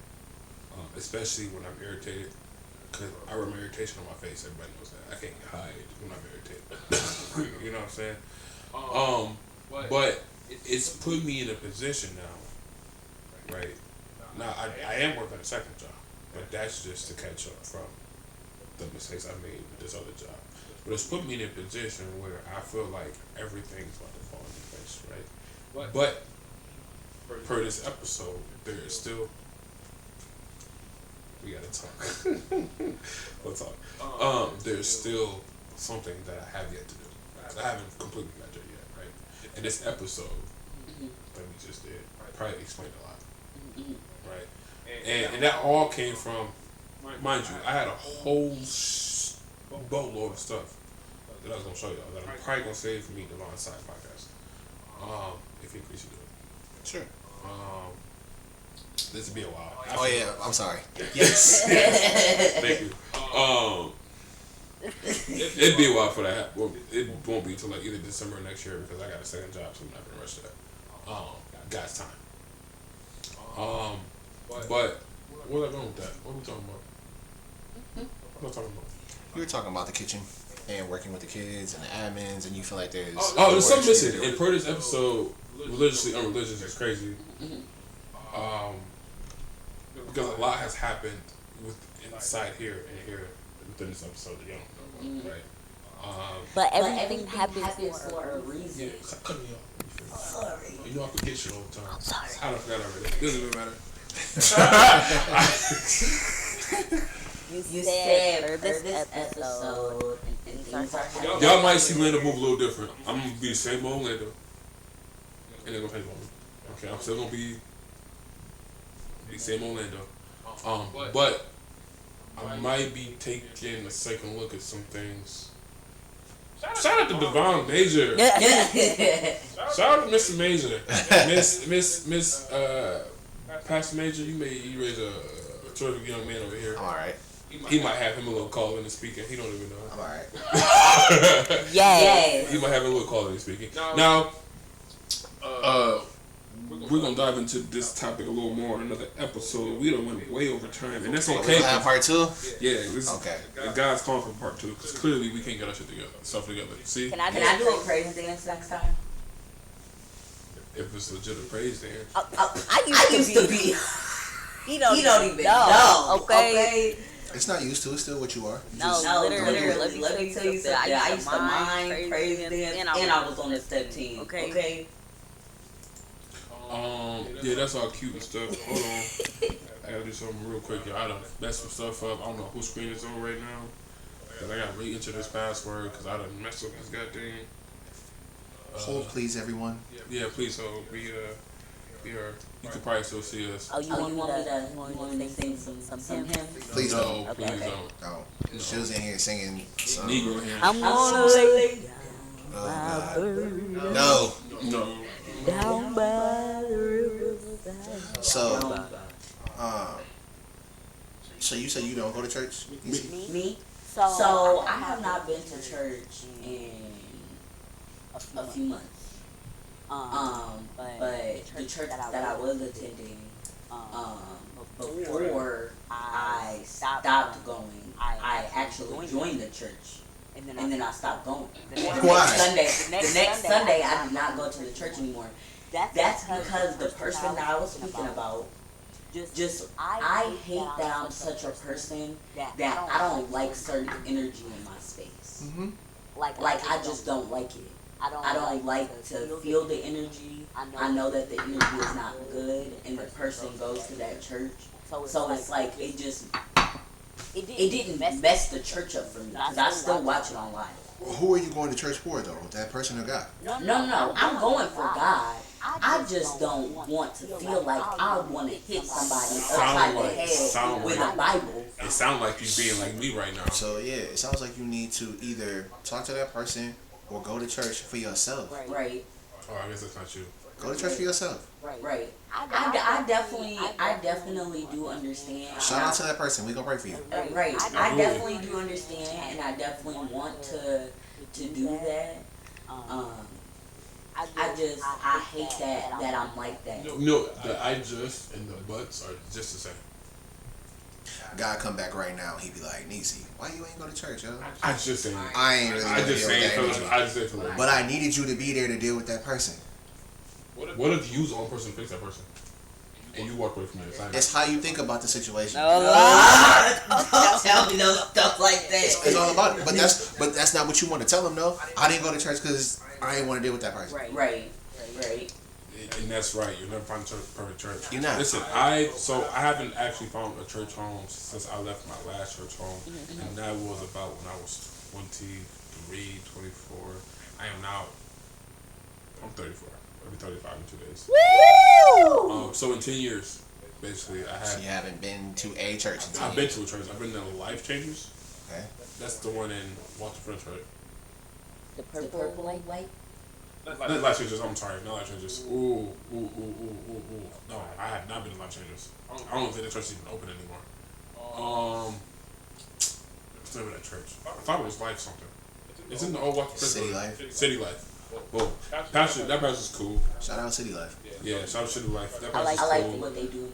especially when I'm irritated. Cause I wear my irritation on my face. Everybody knows that. I can't hide when I'm irritated. You know what I'm saying? But it's put me in a position now, right? Now I am working a second job, but that's just to catch up from the mistakes I made with this other job. But it's put me in a position where I feel like everything's about to fall into place, right? But per this episode, there is still. We gotta talk. We'll talk. There's still something that I have yet to do. I haven't completely got there yet, right? And this episode that we just did probably explained a lot, right? And that all came from, mind you, I had a whole boatload of stuff that I was gonna show y'all that I'm probably gonna save for me DeVon Side Podcast. If you increase it. Sure. This will be a while. Oh yeah, I'm sorry. Yes. Thank you. It'd be a while for that. Well, it won't be till like either December or next year because I got a second job, so I'm not gonna rush that. God's time. But where was I going with that? What are we talking about? What am I talking about? You were talking about the kitchen and working with the kids and the admins, and you feel like there's there's something missing. And per this episode, religiously unreligious is crazy. Because a lot has happened inside here and here within this episode that y'all don't know about, right? But everything happens for a reason. Yeah, cut me off. Sorry. You know I forget shit all the time. I'm sorry. I don't forget already. Doesn't even matter. You said for this episode, and things are happening. Y'all might see Lando move a little different. I'm gonna be the same old Lando. And they're gonna change me. Okay, I'm still gonna be the same old Lando. But I might be taking a second look at some things. Shout out to DeVon Major. Shout out to Mr. Major. Miss Pastor Major, you raise a terrific young man over here. I'm alright. He might have him a little call in the speaking. He don't even know. I'm alright. Yes. He might have a little call in the speaking. Now, we're gonna dive into this topic a little more in another episode. We don't went way over time, and that's okay. We're gonna have part 2? Yeah, this okay. God's calling for part 2 because clearly we can't get our shit together, stuff together. See? Can I do a praise dance next time? If it's legit a praise dance. I used to be. He don't even know. Okay. It's not used to. It's still what you are. No, literally. Let me tell you something. I used to mind praise dance, and I was on the step team. Okay. Yeah, that's all cute and stuff. Hold on. I gotta do something real quick, y'all. I done messed some stuff up. I don't know whose screen it's on right now. Cause I gotta re-enter this password because I done messed up this goddamn. Hold, please, everyone. Yeah, please hold. We are. You could probably still see us. Oh, you want me to sing some hymn? Please don't. No, please don't. No. She was in here singing some... Negro hymn. I'm gonna lay Oh, God. No. down by the riverside. So you say you don't go to church? Me? So I have not been to church in a few months. But the church that I was attending, before I stopped going, I actually joined the church. And then I stopped going. Why? The next Sunday, I did not go to the church anymore. That's because the person that I was speaking about, I hate that I'm such a person that I don't like certain energy in my space. Mm-hmm. Like I just don't like it. I don't like to feel the energy. I know that the energy is not good, and the person goes to that church. So it's like it didn't mess the church up for me because I still watch it online. Who are you going to church for, though? That person or God? No. I'm going for God. I just don't want to feel like I want to hit somebody upside the head with a Bible. It sounds like you being like me right now. So, yeah, it sounds like you need to either talk to that person or go to church for yourself. Right. Oh, I guess that's not you. Go to church for yourself. Right. I definitely do understand. Shout out to that person. We gonna pray for you. Right. I definitely do understand, and I definitely want to do that. I hate that I'm like that. No, the I just and the buts are just the same. God come back right now, he be like, Niecy, why you ain't go to church, yo? I just saying. I ain't really gonna deal with that. I just say for like. But I needed you to be there to deal with that person. What if you use the own person to fix that person? And you walk away from it. It's how you think about the situation. Don't tell me those stuff like that. It's all about it. But that's not what you want to tell them, though. I didn't go to church because I didn't want to deal with that person. Right. And that's right. You'll never find a perfect church. You're not. Listen, I haven't actually found a church home since I left my last church home, and that was about when I was 23, 24. I am now. I'm 34. I'll be 35 in 2 days. Woo! So in 10 years, basically, I have. So you haven't been to a church in 10 I've been to a church. I've been to Life Changers. Okay. That's the one in Walter French, right? The purple and white. Not Life Changers. I'm sorry, not Life Changers. Ooh. No, I have not been to Life Changers. I don't think the church is even open anymore. What's the name of that church? I thought it was Life something. It's in the old Walter French. City Life. City Life. Well, that pastor's cool. Shout out City Life. Yeah, shout out City Life. That I pastor's like cool. what they do.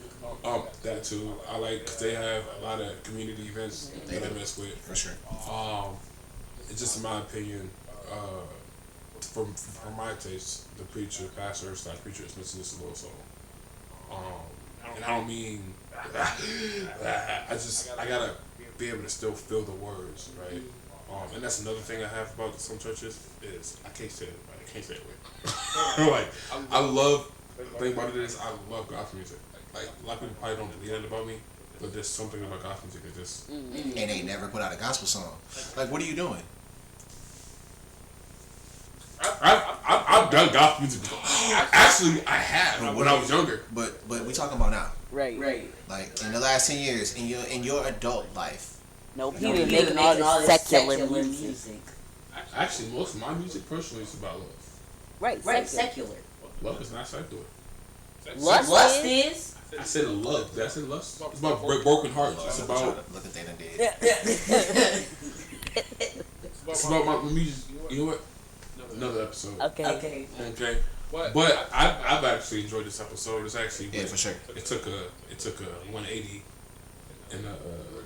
That too. I like because they have a lot of community events that I mess with. For sure. It's just in my opinion, for my taste, the pastor / preacher is missing just a little soul. And I don't mean I gotta be able to still feel the words, right? And that's another thing I have about some churches is I can't say it. I can't say it with. Like I love. The thing about it is I love gospel music. Like a lot of people probably don't believe that about me, but there's something about gospel music that just. And they never put out a gospel song. Like, what are you doing? I've done gospel music before. Actually, I have when I was younger. But we talking about now. Right. Like in the last 10 years, in your adult life. Nope. He been making all this secular music. Actually, most of my music personally is about love. Right. Secular. Love is not secular. Lust is. I said love. Did I say lust? It's about broken hearts. It's about. Look at that did. It's about my music. You know what? Another episode. Okay. But I've actually enjoyed this episode. It's actually for sure. It took a 180 in the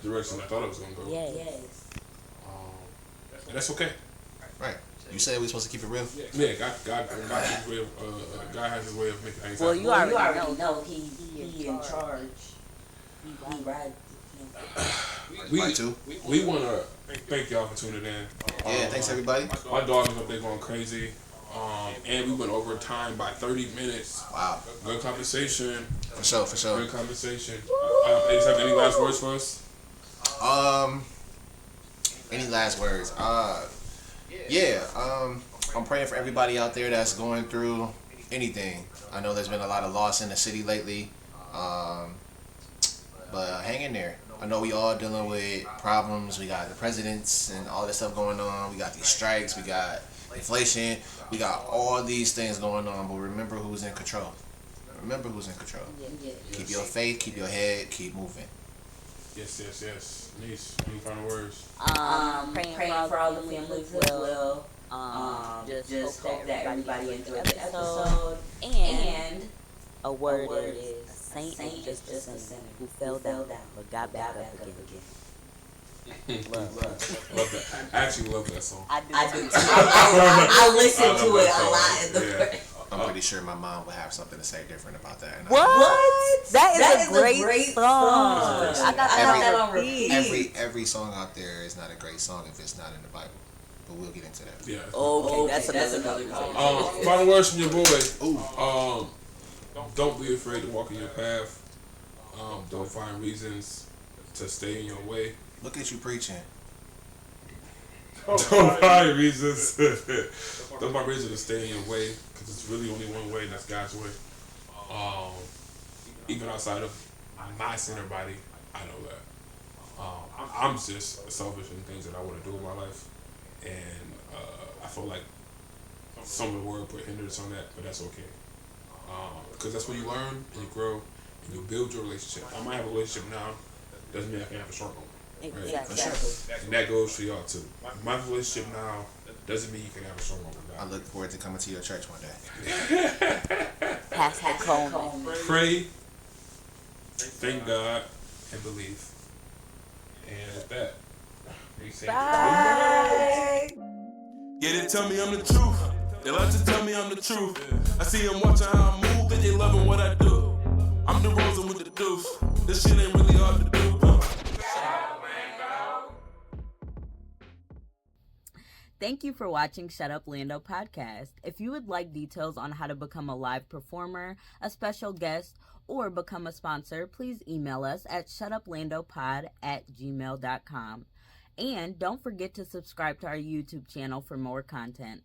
direction I thought it was gonna go. Yes. And that's okay. Right. You said we supposed to keep it real. Yeah, God has his way of making things happen. Well, you already know he in charge. He right. We want to thank y'all for tuning in. Yeah, thanks everybody. My dog is up there going crazy. And we went over time by 30 minutes. Wow. Good conversation. For sure. Good conversation. Ladies, have any last words for us? Any last words? I'm praying for everybody out there that's going through anything. I know there's been a lot of loss in the city lately. But hang in there. I know we all dealing with problems. We got the presidents and all this stuff going on. We got these strikes. We got inflation. We got all these things going on. But remember who's in control. Keep your faith. Keep your head. Keep moving. Yes. Niece, any final words? Praying for all the families as well. Just hope that everybody enjoyed the episode. And a word is a saint is just a sinner who fell down but got back up again. Love that. I actually love that song. I do. I listen to it a lot in the I'm pretty sure my mom would have something to say different about that. And what? That is a great song. I got that on repeat. Every song out there is not a great song if it's not in the Bible. But we'll get into that. Yeah. Okay, that's another conversation. Final words from your boy. Don't be afraid to walk in your path. Don't find reasons to stay in your way. Look at you preaching. Don't find reasons. Don't find reasons to stay in your way, because it's really only one way, and that's God's way. Even outside of my sinner body, I know that. I'm just selfish in things that I want to do in my life, and I feel like some of the word put hindrance on that, but that's okay. Because that's where you learn and you grow and you build your relationship. I might have a relationship now, doesn't mean I can have a strong one. Right? Yeah, exactly. And that goes for y'all too. My relationship now doesn't mean you can have a strong one. I look forward to coming to your church one day. Pastor Coleman. Pray, thank God, and believe. And at that, we say Bye. Yeah, they tell me I'm the truth. They like to tell me I'm the truth. I see them watching how I move, that they loving what I do. I'm the Rosa with the deuce. This shit ain't really hard to do. Thank you for watching Shut Up Lando Podcast. If you would like details on how to become a live performer, a special guest, or become a sponsor, please email us at shutuplandopod@gmail.com. And don't forget to subscribe to our YouTube channel for more content.